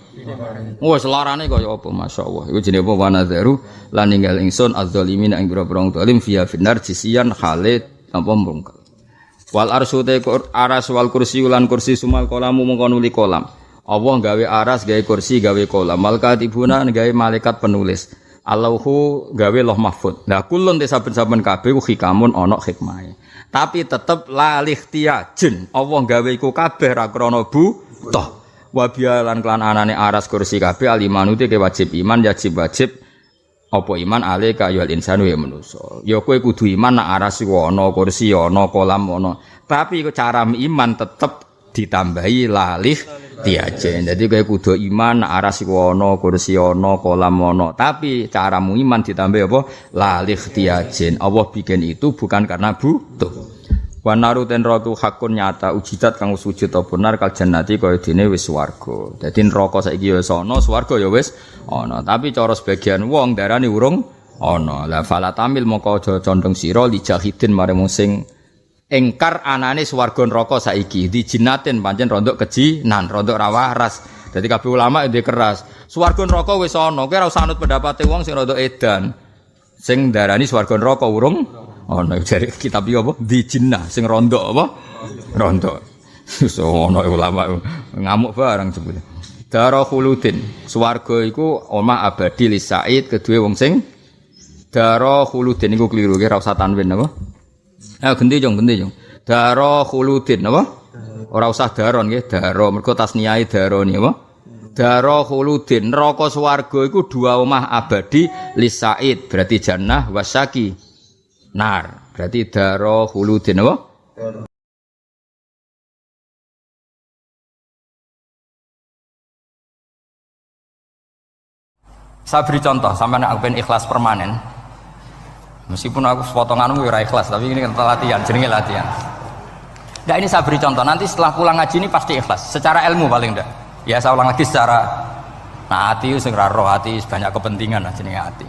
Wes larane kaya apa masyaallah. Iku jenenge apa wanadzaru lan ninggal ingsun az-zalimin ing pira-pira zalim fiya finnar jisian khalid apa mrungkel. Wal arsy te aras wal kursi lan kursi sumal kolamu mongko nuli kolam. Allah gawe aras gawe kursi gawe kolam. Malkatibuna gawe malaikat penulis. Allahu gawe loh mahfud. Lah kulun te saben-saben kabeh ku hikamun ana hikmahe. Tapi tetep lalih tiajun. Allah gawe iku kabeh ra krana buta. wa bialan kelan anane aras kursi kabeh alimanu te wajib iman wajib apa iman ale ka yul insanu ya manusa ya kowe kudu iman nak aras ana kursi ana kolam ana tapi cara iman tetep ditambahi lalih tiajen. Jadi kowe kudu iman nak aras ana kursi ana kolam ana tapi caramu iman ditambah apa lalih tiajen. Allah bikin itu bukan karena butuh. Wa naru ten ratu hakun nyata ujidat kang wujud apa nar kal jannati kaya dene wis swarga. Dadi neraka saiki ya wis ana, swarga ya wis ana. Tapi cara sebagian wong darani urung ana. La fala tamil moko aja condong sira li jahidin mare sing engkar anane swarga neraka saiki. Di jinnatin pancen rondok kejinan, rondok ra waras. Dadi kabeh ulama ndek keras. Swarga neraka wis ana, kowe ora usah anut pendapate wong sing rondok edan. Sing darani swarga neraka urung ana jare kitab iki apa di jinnah sing rondo apa rondo so ana ulama ngamuk barang sebut dara khuludin swarga iku omah abadi li said kedue wong sing dara khuludin iku kliru ki ora usah tanwin apa genti jong dara khuludin apa ora usah daron nggih dara mergo tasniyae daroni apa dara khuludin neraka swarga iku dua omah abadi li said berarti jannah wasaki nar berarti daro khuludin apa? Saya beri contoh sampai aku pengen ikhlas permanen. Meskipun aku potonganmu ora ikhlas tapi ini kan latihan, jenenge latihan. Nah ini saya beri contoh nanti setelah pulang ngaji ini pasti ikhlas secara ilmu paling ndak. Ya saya ulang lagi secara hati sing ra roh hati banyak kepentingan lah jenenge hati.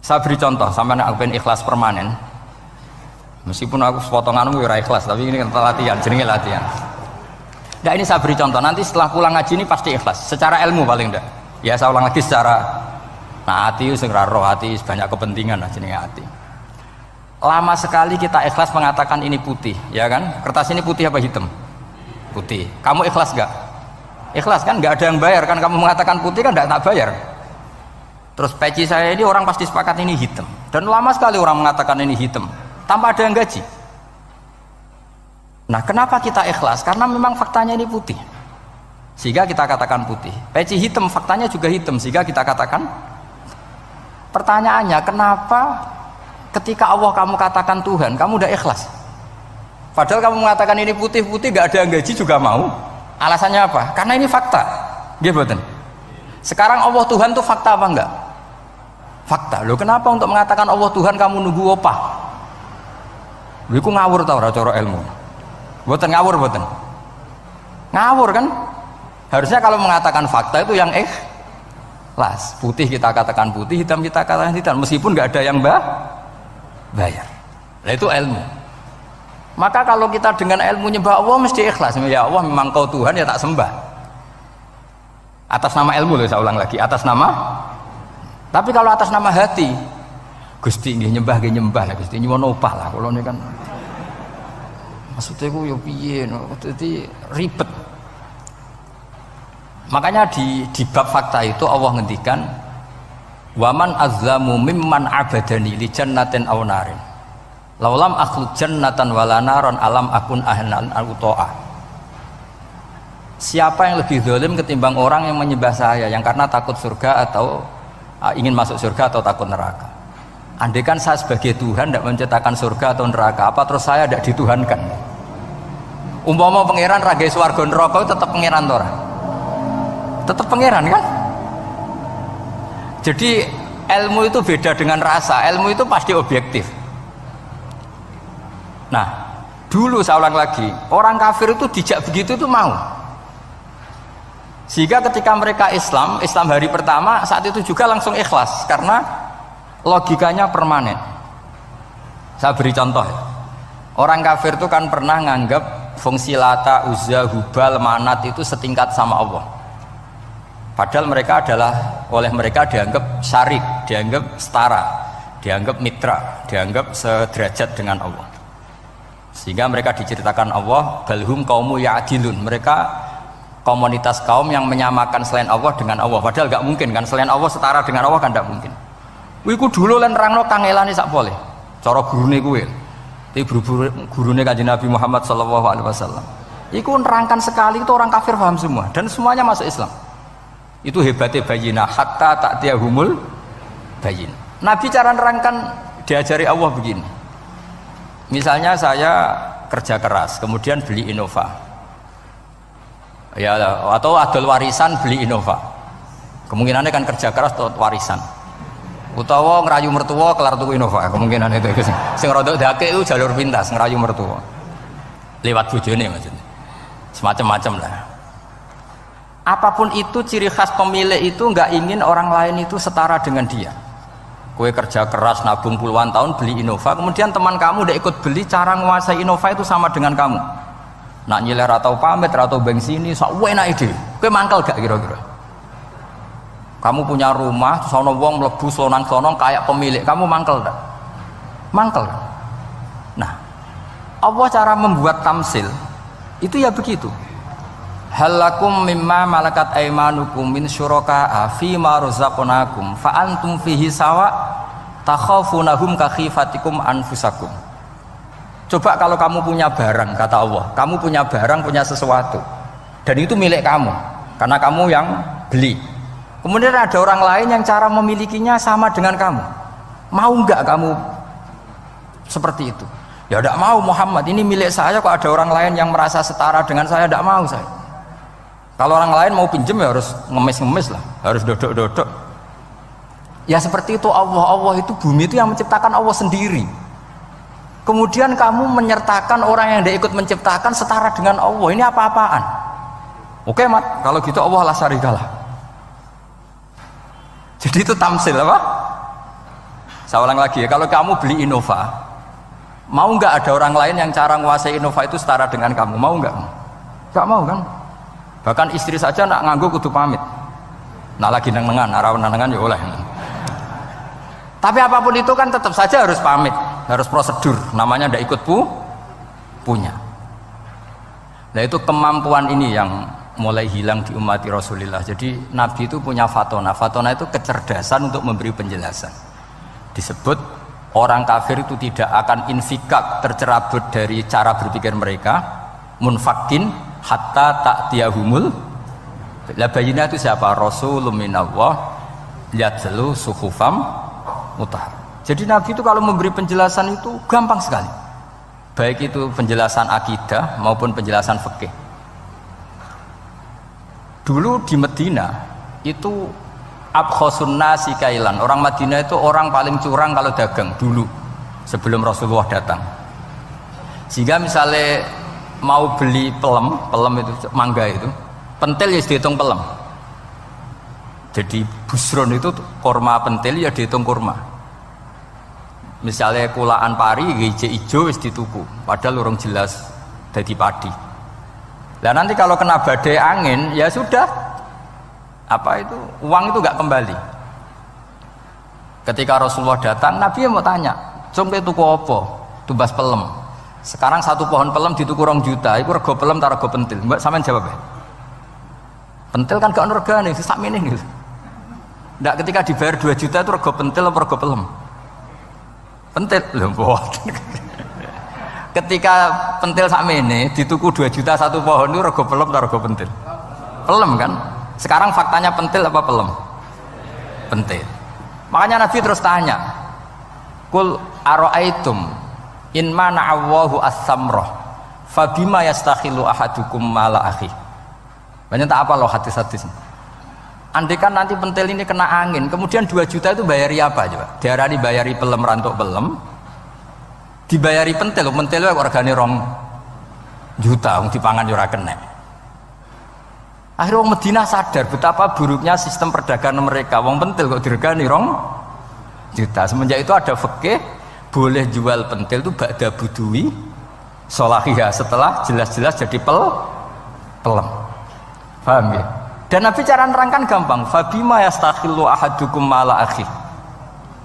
Saya beri contoh sampai aku pengen ikhlas permanen. Meskipun aku potonganmu ora ikhlas tapi ini kan latihan, jenenge latihan. Nah ini saya beri contoh nanti setelah pulang ngaji ini pasti ikhlas secara ilmu paling ndak. Ya saya ulang lagi secara hati sing ra roh hati banyak kepentingan lah jenenge hati. Lama sekali kita ikhlas mengatakan ini putih, ya kan? Kertas ini putih apa hitam? Putih. Kamu ikhlas gak? Ikhlas kan? Gak ada yang bayar kan? Kamu mengatakan putih kan gak tak bayar. Terus peci saya ini orang pasti sepakat ini hitam. Dan lama sekali orang mengatakan ini hitam tanpa ada yang gaji. Nah kenapa kita ikhlas? Karena memang faktanya ini putih sehingga kita katakan putih. Peci hitam faktanya juga hitam sehingga kita katakan. Pertanyaannya kenapa ketika Allah kamu katakan Tuhan kamu udah ikhlas? Padahal kamu mengatakan ini putih-putih gak ada yang gaji juga mau. Alasannya apa? Karena ini fakta. Gitu. Sekarang Allah Tuhan itu fakta apa enggak? Fakta. Loh kenapa untuk mengatakan Allah Tuhan kamu nunggu opah? Lho iku ngawur tau ora cara ilmu. Mboten ngawur mboten. Ngawur kan? Harusnya kalau mengatakan fakta itu yang ikhlas. Putih kita katakan putih, hitam kita katakan hitam meskipun enggak ada yang bayar. Nah itu ilmu. Maka kalau kita dengan ilmu nyembah Allah mesti ikhlas. Ya Allah memang kau Tuhan ya tak sembah. Atas nama ilmu loh saya ulang lagi, atas nama. Tapi kalau atas nama hati, Gusti nggih nyembah lah Gusti nyuwun opah lah kula niku kan. Maksudnya ku yo piye dadi ribet. Makanya di bab fakta itu Allah ngendikan waman azlamu mimman abadani li jannatin aw narin. Laulam akhluq jannatan wala naron alam akun ahlan al-uto'ah. Siapa yang lebih zalim ketimbang orang yang menyembah saya yang karena takut surga atau ingin masuk surga atau takut neraka. Andaikan saya sebagai Tuhan tidak menciptakan surga atau neraka, apa terus saya tidak dituhankan? Umpama pangeran ragai swarga neraka itu tetap pangeran tora, tetap pangeran kan? Jadi ilmu itu beda dengan rasa, ilmu itu pasti objektif. Nah, dulu saya ulang lagi, orang kafir itu dijak begitu itu mau. Sehingga ketika mereka Islam hari pertama saat itu juga langsung ikhlas karena logikanya permanen. Saya beri contoh ya. Orang kafir itu kan pernah nganggap fungsi Lata, Uzza, Hubal, Manat itu setingkat sama Allah. Padahal mereka oleh mereka dianggap syarik, dianggap setara, dianggap mitra, dianggap sederajat dengan Allah. Sehingga mereka diceritakan Allah balhum qaumu ya'dilun. Mereka komunitas kaum yang menyamakan selain Allah dengan Allah. Padahal gak mungkin kan, selain Allah setara dengan Allah kan gak mungkin. Wiku dulu lan nerangno kangelane sak boleh. Cara gurune kuwi. Tapi gurune Kanjeng Nabi Muhammad sallallahu alaihi wasallam. Iku nerangkan sekali itu orang kafir paham semua dan semuanya masuk Islam. Itu hebatnya bayinah hatta ta'tiyahumul bayin. Nabi cara nerangkan diajari Allah begini. Misalnya saya kerja keras, kemudian beli Innova. Ya, atau adol warisan beli Innova. Kemungkinannya kan kerja keras atau warisan. Utawa ngerayu mertua kelar tuku Innova, kemungkinan itu. Sing rodok dake itu jalur pintas ngerayu mertua. Lewat bojone maksudnya. Semacam-macam lah. Apapun itu ciri khas pemilik itu nggak ingin orang lain itu setara dengan dia. Kue kerja keras nabung puluhan tahun beli Innova, kemudian teman kamu udah ikut beli, cara menguasai Innova itu sama dengan kamu. Nak nyiler atau pamit atau bensin ini, sok enak ide. Kue mangkal gak kira-kira? Kamu punya rumah, sono wong mlebu slonang-slonong kayak pemilik, kamu mangkal gak? Mangkal. Nah, Allah cara membuat tamsil itu ya begitu. Halakum mimma malakat aimanukum min syuraka'a fi ma razaqnakum fa antum fihi sawa takhafunahum ka khifatikum anfusakum. Coba kalau kamu punya barang, kata Allah, kamu punya barang, punya sesuatu dan itu milik kamu karena kamu yang beli. Kemudian ada orang lain yang cara memilikinya sama dengan kamu. Mau enggak kamu seperti itu? Ya tidak mau Muhammad, ini milik saya kok ada orang lain yang merasa setara dengan saya, tidak mau saya. Kalau orang lain mau pinjem ya harus ngemis-ngemis lah, harus dodok-dodok. Ya seperti itu Allah itu bumi itu yang menciptakan Allah sendiri. Kemudian kamu menyertakan orang yang tidak ikut menciptakan setara dengan Allah, ini apa-apaan? Oke mat, kalau gitu Allah la syarikalah. Jadi itu tamsil apa? Saya ulang lagi ya, kalau kamu beli Innova, mau nggak ada orang lain yang cara menguasai Innova itu setara dengan kamu? Mau nggak? Nggak mau kan? Bahkan istri saja nak nganggo kudu pamit. Nak lagi neng-nengan, arah neng-nengan ya oleh. Tapi apapun itu kan tetap saja harus pamit, harus prosedur. Namanya ndak ikut punya. Nah itu kemampuan ini yang mulai hilang di umat Rasulullah. Jadi Nabi itu punya fatona. Fatona itu kecerdasan untuk memberi penjelasan. Disebut orang kafir itu tidak akan infikak, tercerabut dari cara berpikir mereka, munfakin hatta ta'tiyahumul. La bayina itu siapa? Rasulun minallah yatlu suhufam mutahhar. Jadi Nabi itu kalau memberi penjelasan itu gampang sekali. Baik itu penjelasan akidah maupun penjelasan fikih. Dulu di Medina itu abkhosun nasi kailan. Orang Madinah itu orang paling curang kalau dagang dulu sebelum Rasulullah datang. Sehingga misalnya mau beli pelem itu mangga itu, pentil ya dihitung pelem. Jadi busron itu kurma pentil ya dihitung kurma. Misalnya kulaan pari hijau ijo wis dituku, padahal urung jelas dadi padi. Nah nanti kalau kena badai angin ya sudah, apa itu uang itu nggak kembali. Ketika Rasulullah datang, Nabi mau tanya, "Cung tuku apa?" Tumbas pelem. Sekarang satu pohon pelem dituku 2 juta, itu rego pelem tak rego pentil. Mbak sampean jawab ya? Pentil kan gak ono regane, sak meneh gitu. Ndak ketika dibayar 2 juta itu rego pentil apa rego pelem? Pentil lho mboten. Ketika pentil sak meneh dituku 2 juta satu pohon itu rego pelem tak rego pentil? Pelem kan? Sekarang faktanya pentil apa pelem? Pentil. Makanya Nabi terus tanya, "Kul ara'aitum in mana'awahu as-samrah fabima yastakhilu ahadukum mala akhi." Banyak tak apa loh hadis-hadis. Andai kan nanti pentil ini kena angin, kemudian 2 juta itu bayari apa coba? Diarani bayari pelem rantuk pelem, dibayari pentil kok regane 2 juta wong dipangan yo ora kena. Akhirnya wong Madinah sadar betapa buruknya sistem perdagangan mereka. Wong pentil kok diregani 2 juta. Semenjak itu ada fikih boleh jual pentil itu ba'da budui sholahiyah, setelah jelas-jelas jadi pelem. Paham ya? Dan Nabi cara nerangkan gampang, fabima yastakhillu ahadukum mala akhi.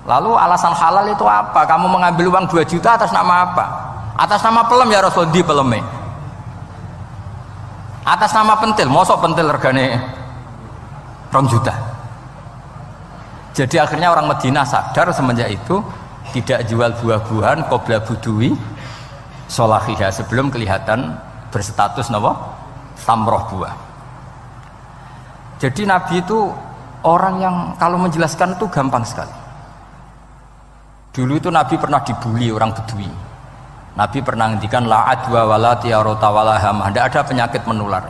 Lalu alasan halal itu apa? Kamu mengambil uang 2 juta atas nama apa? Atas nama pelem ya Rasul, di peleme. Atas nama pentil, mosok pentil regane 2 juta. Jadi akhirnya orang Madinah sadar semenjak itu tidak jual buah-buahan qobla budui sholahiyah, sebelum kelihatan berstatus napa? Samroh buah. Jadi Nabi itu orang yang kalau menjelaskan itu gampang sekali. Dulu itu Nabi pernah dibully orang Bedui. Nabi pernah ngendikan la adwa wala tiarota wala hamah. Tidak ada penyakit menular.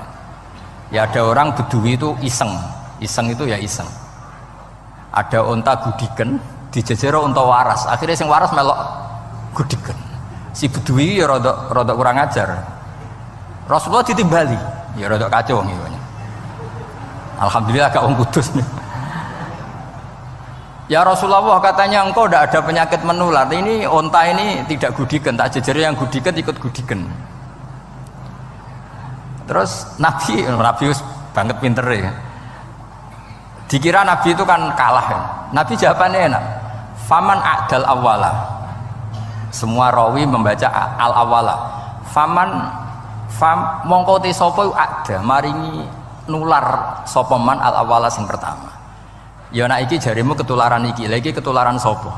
Ya ada orang Bedui itu iseng. Iseng itu ya iseng. Ada onta gudiken, dijejero onta waras. Akhirnya sing waras melok gudiken. Si Bedui ya rada kurang ajar. Rasulullah ditimbali, ya rada kacau wong iki. Alhamdulillah gak wong kudus. Ya Rasulullah, katanya engkau tidak ada penyakit menular. Ini onta ini tidak gudiken, tak jejere yang gudiken ikut gudiken. Terus Nabi banget pinter ya. Dikira Nabi itu kan kalah ya. Nabi jawabannya enak. Faman a'dal awwala. Semua rawi membaca al awwala. Mongko te sapa ada maringi nular sapa man al awwala sing pertama. Ya nek iki jarimu ketularan iki, lha iki ketularan sapa?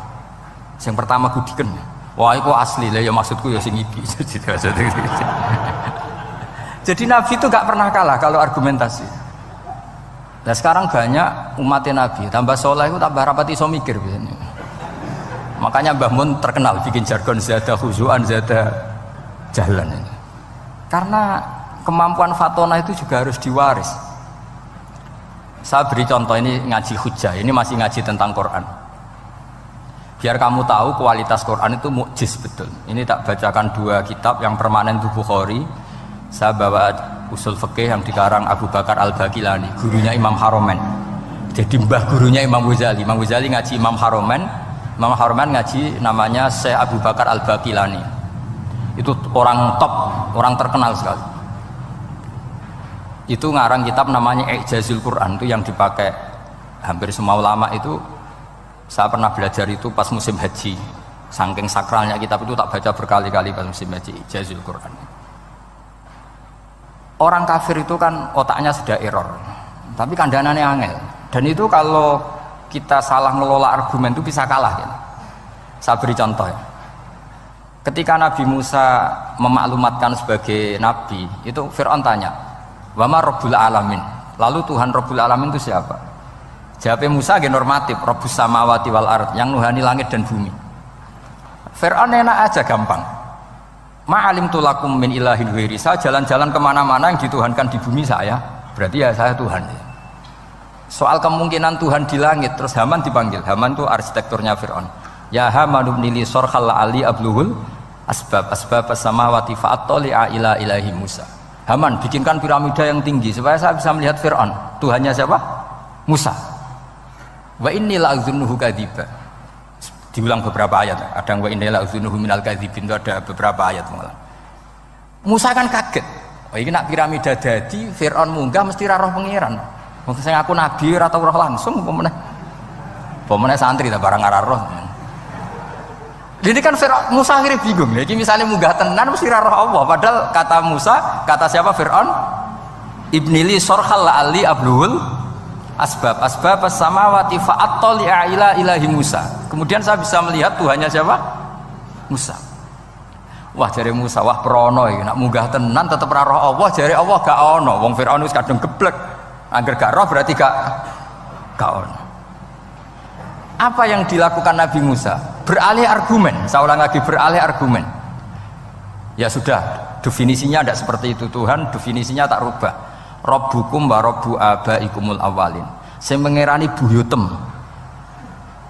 Sing pertama gudiken. Wah iku asli lah ya maksudku ya sing iki. Jadi Nabi itu gak pernah kalah kalau argumentasi. Nah sekarang banyak umatnya Nabi tambah soleh itu tambah rapat iso mikir biasanya. Makanya Mbah Mun terkenal bikin jargon zada khuzuan zada jalan ini. Karena kemampuan fatona itu juga harus diwaris. Saya beri contoh ini ngaji hujjah, ini masih ngaji tentang Quran. Biar kamu tahu kualitas Quran itu mukjiz betul. Ini tak bacakan dua kitab yang permanen itu Bukhari. Saya bawa usul fikih yang dikarang Abu Bakar Al-Baqilani, gurunya Imam Haromen. Jadi mbah gurunya Imam Ghazali. Imam Ghazali ngaji Imam Haromen. Imam Haromen ngaji namanya Syekh Abu Bakar Al-Baqilani. Itu orang top, orang terkenal sekali. Itu ngarang kitab namanya I'jazul Quran, itu yang dipakai hampir semua ulama itu. Saya pernah belajar itu pas musim haji. Saking sakralnya kitab itu tak baca berkali-kali pas musim haji, I'jazul Quran. Orang kafir itu kan otaknya sudah error, tapi kandanannya angel. Dan itu kalau kita salah ngelola argumen itu bisa kalah. Ya. Saya beri contoh ya. Ketika Nabi Musa memaklumatkan sebagai nabi, itu Fir'aun tanya, "Wama Rabbul Alamin?" Lalu Tuhan Rabbul Alamin itu siapa? Jawabnya Musa gen normatif, Rabbus samawati wal ard, yang nuhani langit dan bumi. Fir'aun enak aja gampang. Ma'alim tulakum min ilahin ghairi. Saya jalan-jalan kemana-mana yang dituhankan di bumi saya, berarti ya saya Tuhan. Soal kemungkinan Tuhan di langit, terus Haman dipanggil. Haman itu arsitekturnya Fir'aun. Ya Haman ibnili sorkhal ali abluhul asbab as-samawati fa'attali'a ila ilahi Musa. Haman bikinkan piramida yang tinggi supaya saya bisa melihat Fir'aun. Tuhannya siapa? Musa. Wa inni la'adzunuhu kadziba. Diulang beberapa ayat. Ada wa inni la'adzunuhu minal kadzibin, itu ada beberapa ayat malah. Musa kan kaget. Oh ini nak piramida dadi Fir'aun munggah mesti ra roh pangeran. Wong sing aku nabi ora tau roh langsung pemenang santri ta barang ora roh. Ini kan Fir'aun, Musa akhirnya bingung. Jadi misalnya munggah tenan mesti ra roh Allah. Padahal kata Musa, kata siapa Fir'aun? Ibnili sorkhal ali abluhul asbab as-samawati fa'attali'a ila ilahi Musa. Kemudian saya bisa melihat Tuhannya siapa? Musa. Wah jare Musa, wah prono iki nak munggah tenan tetep ra roh Allah, jare Allah gak ono. Wong Fir'aun wis kadung geblek. Angger gak roh berarti gak ono. Apa yang dilakukan Nabi Musa? Beralih argumen. Saya ulang lagi, beralih argumen. Ya sudah, definisinya tidak seperti itu. Tuhan definisinya tak rubah. Rabbukum wa rabbu abaikumul awalin. Saya mengerani buyutem.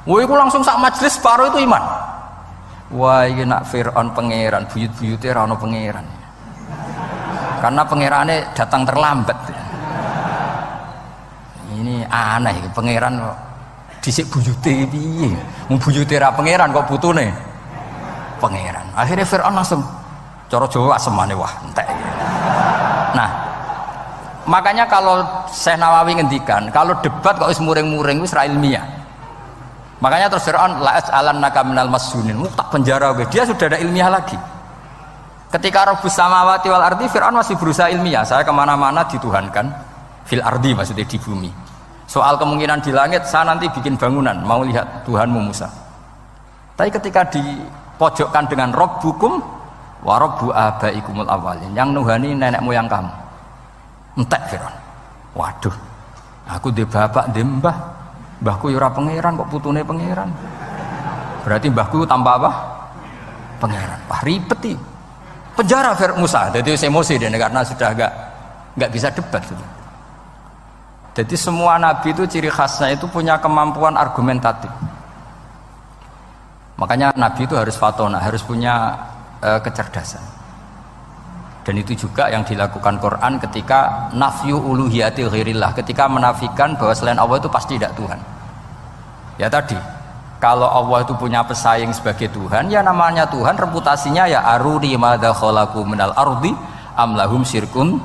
Wah, itu langsung sak majelis separuh itu iman. Wah, ini nak Fir'aun pangeran, buyut-buyutnya rano pangeran. Karena pangerannya datang terlambat. Ini aneh, pangeran dhisik buyute piye? Wong buyute ra pangeran kok putune pangeran. Akhirnya Fir'aun langsung cara Jawa asemane wah entek. Nah, makanya kalau Syekh Nawawi ngendikan, kalau debat kok wis muring-muring wis ra ilmiah. Makanya terus Fir'aun la as'alannaka minal masjunin, tak penjara gue. Dia sudah ada ilmiah lagi. Ketika Rabbus samawati wal ardi, Fir'aun masih berusaha ilmiah. Saya kemana-mana dituhankan fil ardi, maksudnya di bumi. Soal kemungkinan di langit, saya nanti bikin bangunan, mau lihat Tuhanmu Musa. Tapi ketika dipojokkan dengan Rabbukum wa rabbu abaikumul awwalin, yang nuhani nenek moyang kamu. Entek Firaun. Waduh, aku di bapak di mbahku ora pangeran kok putune pangeran. Berarti mbahku tanpa apa? Pangeran. Wah ribet iki. Penjara Musa, jadi emosi dia karena sudah nggak bisa debat. Jadi semua nabi itu ciri khasnya itu punya kemampuan argumentatif. Makanya nabi itu harus fatona, harus punya kecerdasan. Dan itu juga yang dilakukan Quran ketika nafyu uluhiyati ghairillah, ketika menafikan bahwa selain Allah itu pasti tidak Tuhan. Ya tadi, kalau Allah itu punya pesaing sebagai Tuhan, ya namanya Tuhan, reputasinya ya aruni madza khalaqu minal ardi am lahum syirkun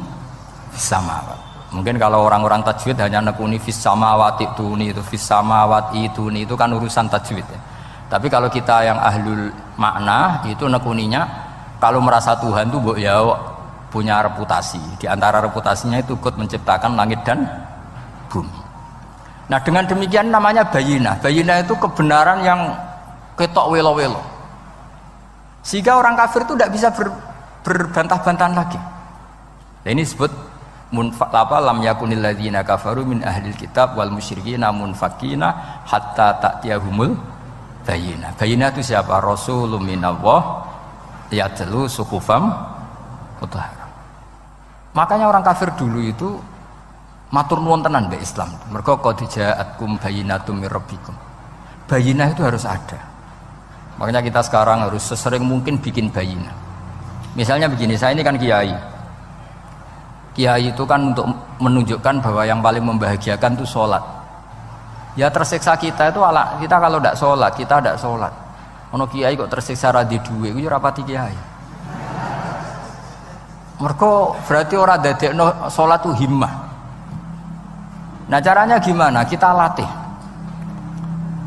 fis samawat. Mungkin kalau orang-orang tajwid hanya nekuni fis samawati tuni, itu fis samawati tuni, itu kan urusan tajwid ya. Tapi kalau kita yang ahlul makna itu nekuninya kalau merasa Tuhan itu ya punya reputasi. Di antara reputasinya itu ikut menciptakan langit dan bumi. Nah dengan demikian namanya bayinah. Bayinah itu kebenaran yang ketok welo-welo. Sehingga orang kafir itu tidak bisa berbantah-bantahan lagi. Nah, ini disebut lam yakunil ladzina kafaru min ahlil kitab wal musyrikina munfakina hatta ta'tiyahumul bayinah. Bayinah itu siapa? Rasulun minallah yatlu suhufam mutahharah. Makanya orang kafir dulu itu matur nuwun tenan mbek Islam. Mergo qad ja'atkum bayyinatum mir rabbikum. Bayinah itu harus ada. Makanya kita sekarang harus sesering mungkin bikin bayinah. Misalnya begini, saya ini kan kiai. Kiai itu kan untuk menunjukkan bahwa yang paling membahagiakan itu sholat. Ya tersiksa kita itu kita kalau tidak sholat, kita tidak sholat. Ono kiai kok tersiksa radhi duwe, itu rapati kiai. Mergo berarti orang dadekno sholat itu himmah. Nah caranya gimana? Kita latih.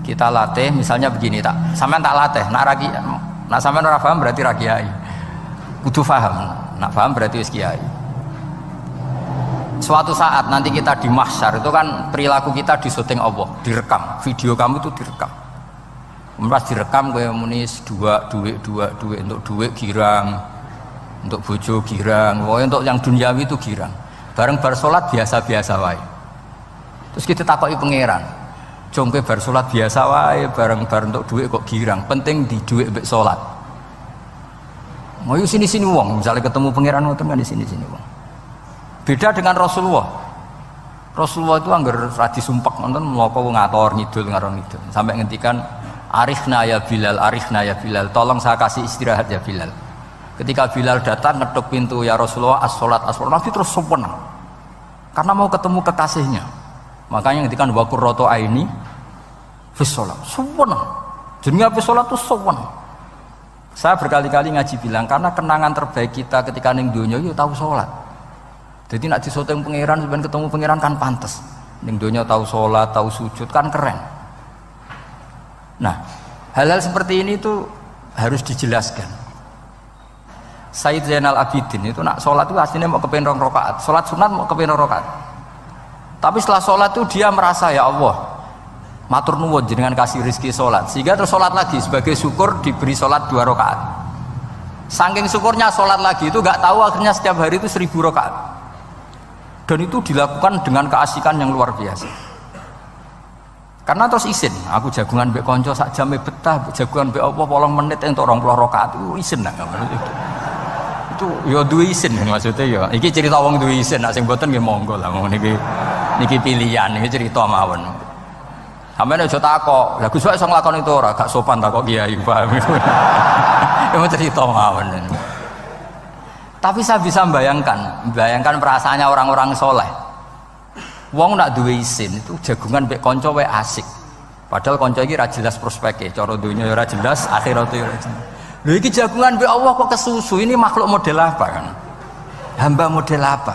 Kita latih misalnya begini tak. Sampean tak latih, nak sampean ora paham berarti ra kiai. Kudu paham. Nak paham berarti wis kiai. Suatu saat nanti kita di mahsyar itu kan perilaku kita disuting Allah, direkam. Video kamu itu direkam. Pas direkam kowe muni duit untuk duit girang. Untuk bojo girang, untuk yang duniawi itu girang. Bareng bar salat biasa-biasa wae. Terus kita takoki pangeran, jongke bar salat biasa wae, bareng-bareng untuk duit kok girang. Penting di duit mbek salat. Mau sini-sini wong, misalnya ketemu pangeran ngoten kan di sini-sini wong. Beda dengan Rasulullah. Rasulullah itu anggar radi sumpek nonton mloko ngator ngidul ngaron ngidul. Sampai ngendikan arifna ya Bilal, tolong saya kasih istirahat ya Bilal. Ketika Bilal datang ngetuk pintu ya Rasulullah as-sholat Nabi terus sempurna karena mau ketemu kekasihnya. Makanya ketika wakur roto aini fis sholat sempurna. Jenenge fis sholat itu sempurna. Saya berkali-kali ngaji bilang karena kenangan terbaik kita ketika ning donya yo tahu sholat. Jadi nak disoteng pangeran sampeyan ketemu pangeran kan pantes. Ning donya tahu sholat, tahu sujud kan keren. Nah, hal-hal seperti ini tuh harus dijelaskan. Sayyid Zainal Abidin itu nak sholat itu aslinya mau kepengen 2 rakaat, sholat sunat mau kepengen 2 rakaat. Tapi setelah sholat itu dia merasa ya Allah, matur nuwun jenengan kasih rezeki sholat, sehingga terus sholat lagi sebagai syukur diberi sholat 2 rakaat. Saking syukurnya sholat lagi itu nggak tahu akhirnya setiap hari itu 1000 rakaat. Dan itu dilakukan dengan keasikan yang luar biasa. Karena terus isin, aku jagungan mbek konco sak jame betah, jagungan mbek apa 8 menit entuk 20 rakaat itu isin nak. Itu ya duwe isin maksudnya ya. Iki cerita wong duwe isin, nek sing mboten nggih monggo lah niki pilihan, niki cerita mawon. Sampeyan aja takok, lah Gus wae iso nglakoni itu ora, gak sopan takok kiai, paham. Ya cerita mawon. Tapi saya bisa bayangkan perasaannya orang-orang soleh. Wong nak duwe isin itu jagungan mbek kanca wae asik. Padahal kanca iki ra jelas prospeke, cara donya ya ora jelas, akhirat ya ora jelas. Lho iki jagungan mbek Allah kok kesusu, ini makhluk model apa kan? Hamba model apa?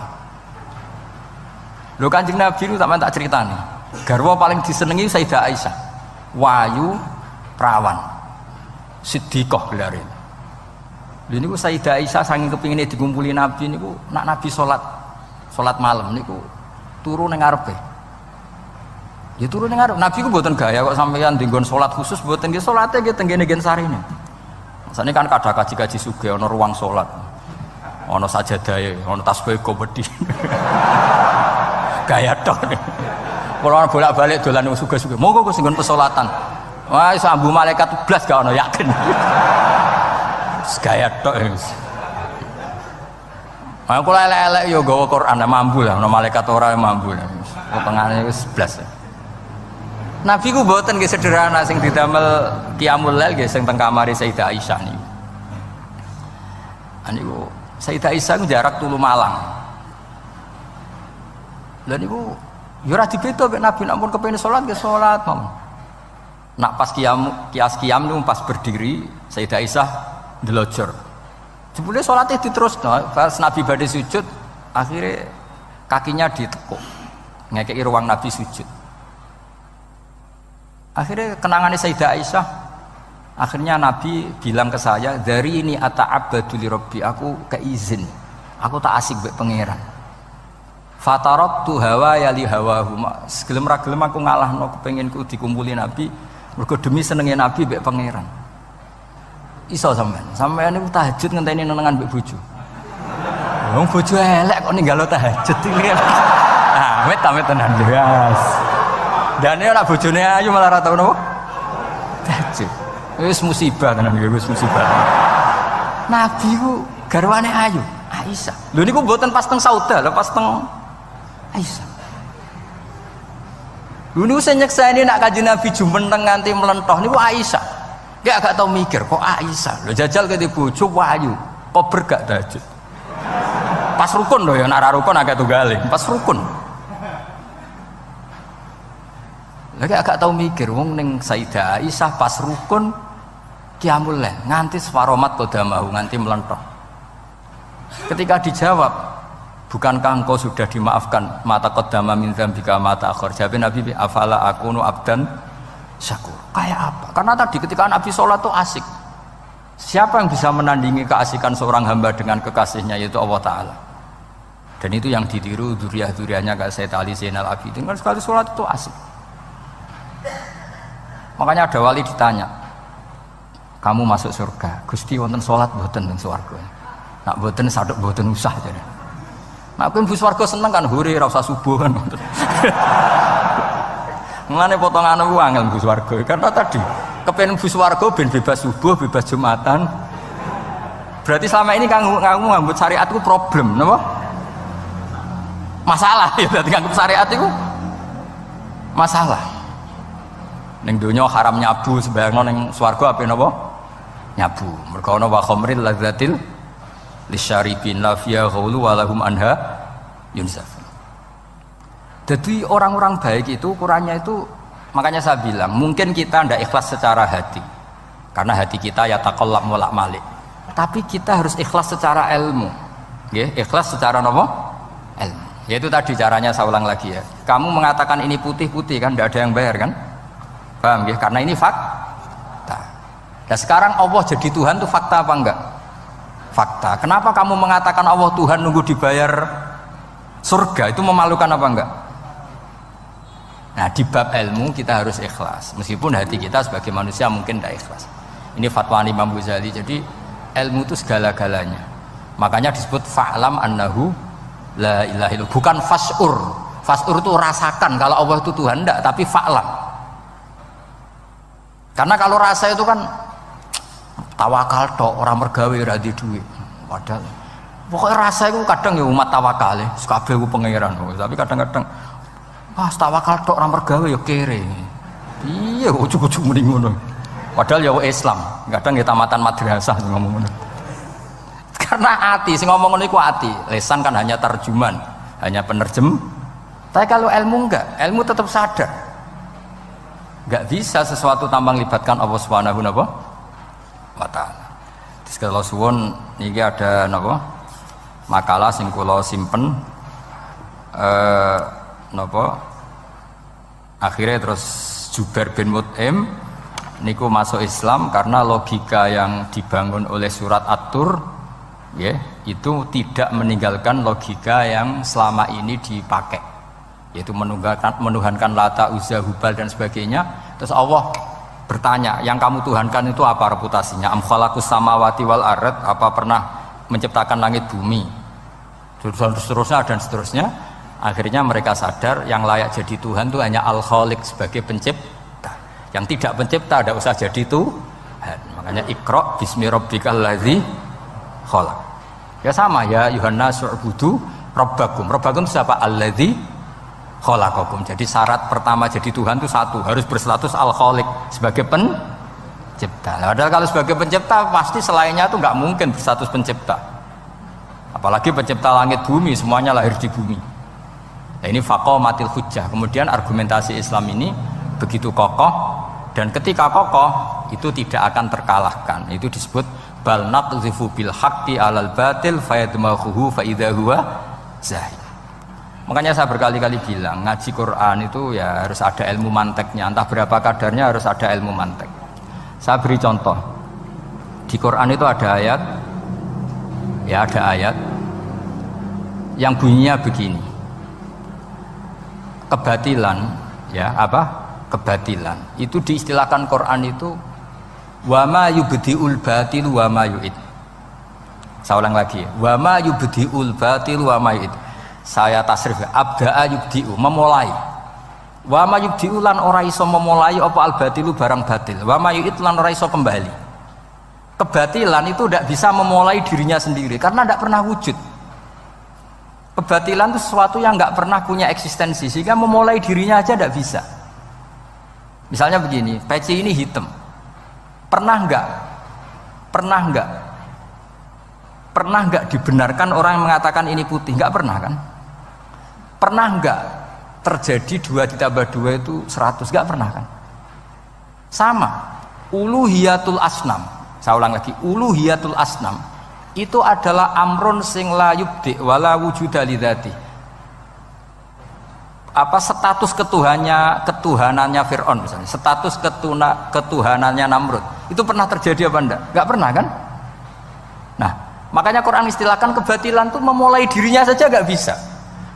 Lho Kanjeng Nabi itu sampeyan tak critani. Garwa paling disenengi Sayyidah Aisyah. Wayu perawan. Siddiqah gelare. Lha niku Sayyidah Aisyah saking kepingine dikumpuli Nabi niku nak Nabi salat malam niku turu ning ngarepe. Ya turu ning ngarep. Nabi ku mboten gaya kok sampeyan dinggon salat khusus mboten nggih salate nggih tenggene gen sarine. Sane kan kadang kaji-kaji sugih ana ruang salat. Ana sajadahe, ana tasbih komedi. Gaya tok. Kalau bolak-balik dolan wong sugih-sugih. Monggo Gus nggon pesolatan. Wah, iso ambu malaikat blas gak ono yakin. Gaya tok wis. Aku elek-elek yo gawa Quran mampu lah, ono malaikat ora mampu lah. Potongane wis blas. Nabi ku mboten nggih sederhana sing didamel qiyamul lail nggih sing teng kamare Sayyidah Aisyah niku. Niku Sayyidah Aisyah ku jarak tulu Malang. Lha niku ya ora dibeda mek Nabi nek pun kepengin salat nggih salat mawon. Nak pas kias qiyam niku pas berdiri Sayyidah Aisyah ndelojor. Jebule salate diterusno, pas Nabi badhe sujud akhirnya kakinya ditekuk. Ngekeki ruang Nabi sujud. Akhirnya kenangannya Sayyidah Aisyah, akhirnya Nabi bilang ke saya, dari ini ata'abbadu li Rabbi, aku keizin, aku tak asik mbek pangeran. Fataraktu hawa ya li hawahu, segelem ra gelem aku ngalahno kepenginku dikumpuli Nabi, mergo demi senenge Nabi mbek pangeran. Iso sampean niku tahajud ngenteni nenengan mbek bojo. Wong bojo elek kok ninggalo tahajud iki. Ah, wet tenan jelas. Dan ini anak bojone ayu malah rata napa? Tahajud. Wis musibah tenan iki, wis musibah. Nabi ku garwane ayu, Aisyah. Lho niku mboten pas teng Sauda, lho pas teng Aisyah. Lho niku sing nyekseni nak Kanjeng Nabi jumeneng nganti mlentoh niku Aisyah. Dia agak tau mikir kok Aisyah. Lho jajal ke bojo ayu, kok bergak tahajud. Pas rukun lho ya, nak ra rukun agak tunggale, pas rukun. Lagi agak tahu mikir, wong neng Sayyidah Aisyah pas rukun qiyamul lail nganti swaromat qodamahu nganti melentok. Ketika dijawab, bukankah engkau sudah dimaafkan mata qodama min dzambika mata akhir? Jawab Nabi, afala akunu abdan syakur. Kayak apa? Karena tadi ketika Nabi sholat tuh asik. Siapa yang bisa menandingi keasikan seorang hamba dengan kekasihnya, yaitu Allah Ta'ala. Dan itu yang ditiru dzurriyyah-dzurriyyahnya kayak Sayyid Ali Zainal Abidin, kan sekali sholat itu asik. Makanya ada wali ditanya, kamu masuk surga, Gusti wonten sholat mboten ning swarga. Nak mboten sadok mboten usah jane. Nak kowe mlebu swarga seneng kan hore ora usah subuh kan. Mulane potongan ku angel mlebu swarga. Karena tadi kepen mlebu swarga ben bebas subuh, bebas Jumatan. Berarti selama ini kamu ngambut syariat itu problem, napa? Masalah ya, berarti ngambut syariat itu masalah. Ning donya haram nyabu, sebayangno ning swarga ape napa? Nyabu. Mergo ana wa khamril ladzatil lisyaribin la fiya ghulu wa lahum anha yunsaf. Jadi orang-orang baik itu ukurannya itu, makanya saya bilang mungkin kita ndak ikhlas secara hati. Karena hati kita ya taqallab molak-malik. Tapi kita harus ikhlas secara ilmu. Nggih, ikhlas secara napa? Ilmu. Yaitu tadi caranya saya ulang lagi ya. Kamu mengatakan ini putih-putih kan ndak ada yang bayar kan? Paham ya? Karena ini fakta. Dan sekarang Allah jadi Tuhan itu fakta apa enggak? Fakta. Kenapa kamu mengatakan Allah Tuhan nunggu dibayar surga? Itu memalukan apa enggak? Nah, di bab ilmu kita harus ikhlas. Meskipun hati kita sebagai manusia mungkin tidak ikhlas. Ini fatwa Imam Ghazali. Jadi ilmu itu segala-galanya. Makanya disebut fa'lam annahu la ilaha illallah. Bukan fas'ur. Fas'ur itu rasakan kalau Allah itu Tuhan, enggak, tapi fa'lam. Karena kalau rasa itu kan tawakal tok, orang mergawe ora di duit. Padahal pokoknya rasa itu kadang ya umat tawakal ya, kabeh ku pangeran. Tapi kadang-kadang tawakal tok orang mergawe ya kere. Iya, ujug-ujug mending ngono. Padahal ya Islam, kadang ya tamatan madrasah ngomong ngono. Karena hati sing ngomong ngono iku hati. Lisan kan hanya terjemahan, hanya penerjem. Tapi kalau ilmu enggak, ilmu tetap sadar. Enggak bisa sesuatu tanpa melibatkan Allah Subhanahu wa ta'ala. Terus kalau suwun niki ada napa? Makalah sing kula simpen napa? Akhirnya terus Jubair bin Mut'im niku masuk Islam karena logika yang dibangun oleh surat At-Tur ya, itu tidak meninggalkan logika yang selama ini dipakai, yaitu menuhankan Lata, Uzza, Hubal dan sebagainya. Terus Allah bertanya, yang kamu tuhankan itu apa reputasinya? Am khalaqus samawati wal ard, apa pernah menciptakan langit bumi? Dan seterusnya. Akhirnya mereka sadar yang layak jadi Tuhan itu hanya Al-Khaliq sebagai pencipta. Yang tidak pencipta tidak usah jadi Tuhan. Makanya Iqra bismi rabbikal ladzi khalaq. Ya sama ya Yuhannas u'budu rabbakum. Rabbakum siapa? Alladzi khalaqakum. Jadi syarat pertama jadi Tuhan itu satu, harus berstatus Al-Khaliq sebagai pencipta. Padahal kalau sebagai pencipta pasti selainnya itu nggak mungkin berstatus pencipta. Apalagi pencipta langit bumi, semuanya lahir di bumi. Nah, ini faqamatil hujjah. Kemudian argumentasi Islam ini begitu kokoh, dan ketika kokoh itu tidak akan terkalahkan. Itu disebut bal naqdhifu bil haqqi 'alal batil fayadmaghuhu fa idza huwa zahid. Makanya saya berkali-kali bilang ngaji Quran itu ya harus ada ilmu manteknya, entah berapa kadarnya harus ada ilmu mantek. Saya beri contoh. Di Quran itu ada ayat, ya ada ayat yang bunyinya begini. Kebatilan, ya apa? Kebatilan. Itu diistilahkan Quran itu wa ma yubdiul batil wa ma yu'id. Saya ulang lagi. Wa ma yubdiul batil wa ma yu'id. Saya tasrif abda'a yubdi'u, memulai. Wa ma yubdi'u lan ora iso memulai apa al batilu barang batil. Wa ma yu'id lan ora iso kembali. Kebatilan itu tidak bisa memulai dirinya sendiri karena tidak pernah wujud. Kebatilan itu sesuatu yang nggak pernah punya eksistensi, sehingga memulai dirinya aja tidak bisa. Misalnya begini, peci ini hitam, pernah nggak dibenarkan orang yang mengatakan ini putih? Nggak pernah kan? Pernah nggak terjadi 2 ditambah 2 itu 100? Nggak pernah kan? Sama, uluhiyatul asnam. Saya ulang lagi, uluhiyatul asnam itu adalah amrun sing la yubdi wala wujuda lidzati. Apa status ketuhanannya Fir'aun misalnya, status ketuhanannya Namrud itu pernah terjadi apa enggak? Enggak pernah kan? Nah, makanya Quran istilahkan kebatilan itu memulai dirinya saja enggak bisa.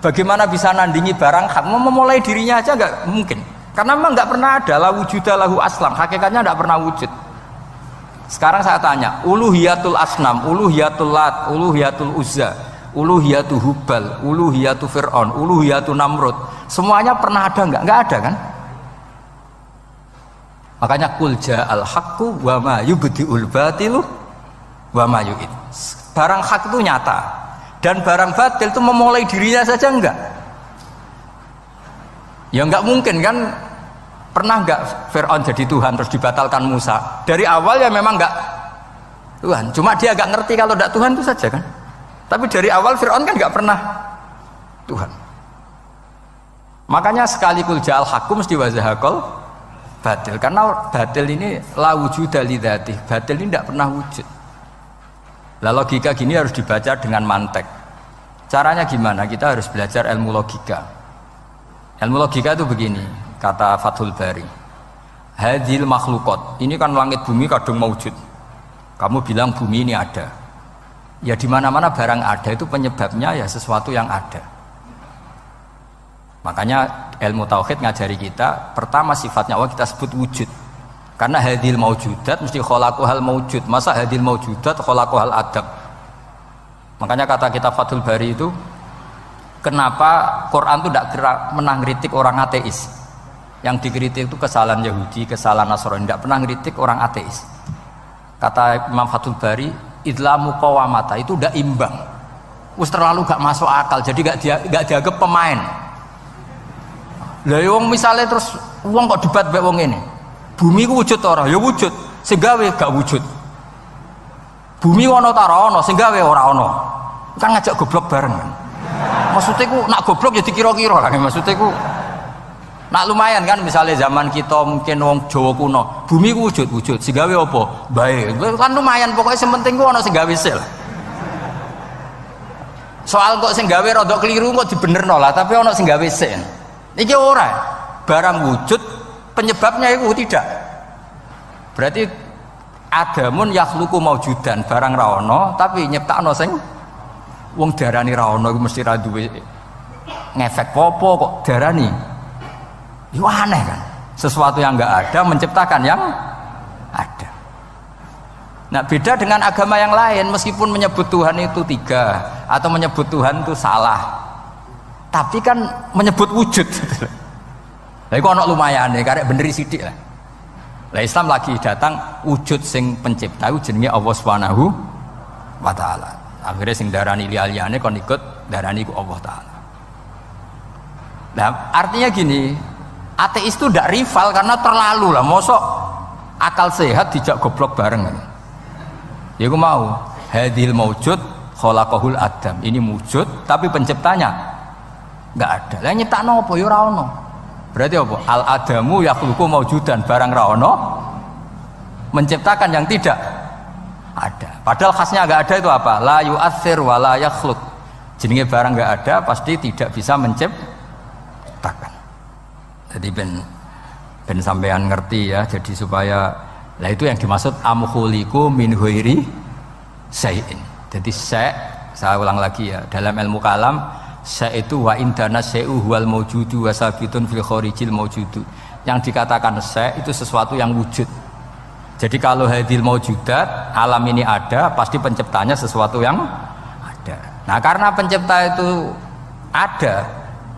Bagaimana bisa nandingi barang hak? Memulai dirinya aja enggak mungkin. Karena memang enggak pernah ada la wujuda lahu aslam, hakikatnya enggak pernah wujud. Sekarang saya tanya, uluhiyatul asnam, uluhiyatul lat, uluhiyatul uzza, uluhiyatul hubal, uluhiyatul fir'aun, uluhiyatul namrud, semuanya pernah ada enggak? Enggak ada kan? Makanya kul ja'al haqqu wa ma yubdi'ul batilu wa ma yu'id. Barang hak itu nyata, dan barang batil itu memulai dirinya saja enggak? Ya enggak mungkin kan? Pernah enggak Fir'aun jadi Tuhan terus dibatalkan Musa? Dari awal ya memang enggak Tuhan, cuma dia agak ngerti kalau enggak Tuhan itu saja kan. Tapi dari awal Fir'aun kan enggak pernah Tuhan. Makanya sekali kul ja'al haqqu mesti wazahakol batil, karena batil ini la wujuda lidzati, batil ini enggak pernah wujud. Lah logika gini harus dibaca dengan mantek. Caranya gimana? Kita harus belajar ilmu logika. Ilmu logika itu begini, kata Fathul Bari, hadil makhlukot, ini kan langit bumi kadung mewujud. Kamu bilang bumi ini ada, ya di mana-mana barang ada itu penyebabnya ya sesuatu yang ada. Makanya ilmu tauhid ngajari kita, pertama sifatnya Allah kita sebut wujud, karena hadil maujudat mesti khalaqohal maujud. Masa hadil maujudat khalaqohal adab? Makanya kata kita Fathul Bari itu, kenapa Quran itu tidak menang kritik orang ateis? Yang dikritik itu kesalahan Yahudi, kesalahan Nasrani, tidak pernah kritik orang ateis. Kata Imam Fathul Bari, idlamu qawamata itu tidak imbang, terlalu gak masuk akal, jadi gak dianggap pemain. Lah wong misalnya terus wong kok debat mbek wong ini, bumi ku wujud ora? Ya wujud, sing gawe gak wujud. Bumi ono ta ora ono, sing gawe ora ono. Kan ngajak goblok bareng kan. Maksudnya ku nak goblok ya dikira-kira lah, maksudnya ku nak lumayan kan, misalnya zaman kita mungkin wong Jawa kuno, bumi ku wujud, sing gawe apa? Baik, kan lumayan, pokoknya sing penting ku ono sing gawe sel. Soal kok sing gawe rada keliru kok dibenerno lah, tapi ono sing gawe sen. Iki ora. Barang wujud penyebabnya itu tidak. Berarti adamun yakhluqu maujudan, barang ra ono tapi nyiptakno sing wong darani ra ono iku mesti ra duwe ngefek apa kok darani. Itu aneh kan? sesuatu yang enggak ada menciptakan yang ada. Nah beda dengan agama yang lain, meskipun menyebut Tuhan itu 3 atau menyebut Tuhan itu salah, tapi kan menyebut wujud. Lah iku ana lumayane karek beneri sithik lah. Lah Islam lagi datang wujud sing pencipta jenenge Allah Subhanahu wa taala. Akhirnya sing darani liyane kon ikut darani ku Allah taala. Nah, artinya gini, ateis itu tidak rival karena terlalu lah, mosok akal sehat dijak goblok bareng. Ya aku mau, hadhil maujud khalaqahul adam. Ini wujud tapi penciptanya enggak ada. Lah nyiptakno apa ya ora ono. Berarti apa? Al adamu yakhluqu maujudan, barang ra ono menciptakan yang tidak ada. Padahal khasnya enggak ada itu apa? La yu'athir wa la yakhluq. Jenenge barang enggak ada pasti tidak bisa menciptakan. Jadi ben sampean ngerti ya, jadi supaya lah itu yang dimaksud amkhuliku min ghairi syai'in. Jadi saya ulang lagi ya, dalam ilmu kalam syai' itu wa indana syai'u huwal maujudu wa sabitun fil kharijil maujudu. Yang dikatakan syai' itu sesuatu yang wujud. Jadi kalau hadil maujudat, alam ini ada, pasti penciptanya sesuatu yang ada. Nah karena pencipta itu ada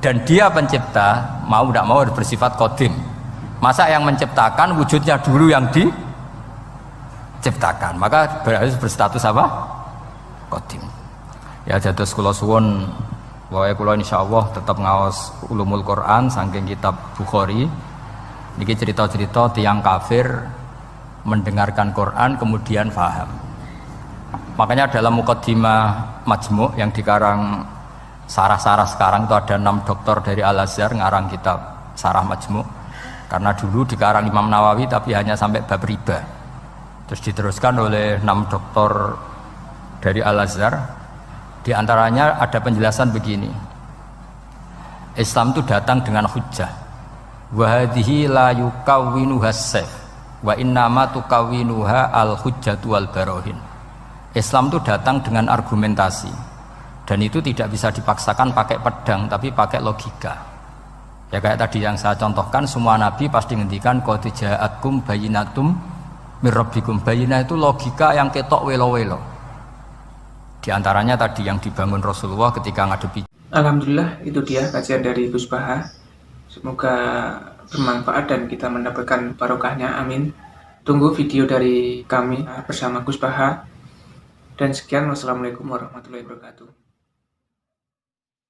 dan dia pencipta, mau tidak mau harus bersifat qadim. Masa yang menciptakan wujudnya dulu yang diciptakan, maka harus berstatus apa? Qadim. Ya dados kula suwun wae kula insyaallah tetap ngaos ulumul Quran saking kitab Bukhari. Niki cerita-cerita tiyang kafir mendengarkan Quran kemudian faham. Makanya dalam muqaddimah Majmu' yang dikarang sarah-sarah sekarang itu ada 6 doktor dari Al-Azhar ngarang kitab Sarah Majmu'. Karena dulu dikarang Imam Nawawi tapi hanya sampai bab riba. Terus diteruskan oleh 6 doktor dari Al-Azhar. Di antaranya ada penjelasan begini. Islam itu datang dengan hujjah. Wa hadhihi la yukawwinuha as-sayf wa innama tukawwinuha al-hujjatu wal barahin. Islam itu datang dengan argumentasi. Dan itu tidak bisa dipaksakan pakai pedang tapi pakai logika. Ya kayak tadi yang saya contohkan, semua nabi pasti ngendikan qad ja'atkum bayyinatum mir rabbikum. Bayyinah itu logika yang ketok welo-welo. Di antaranya tadi yang dibangun Rasulullah ketika ngadepi. Alhamdulillah itu dia kajian dari Gus Baha. Semoga bermanfaat dan kita mendapatkan barokahnya, amin. Tunggu video dari kami bersama Gus Baha. Dan sekian, wassalamualaikum warahmatullahi wabarakatuh.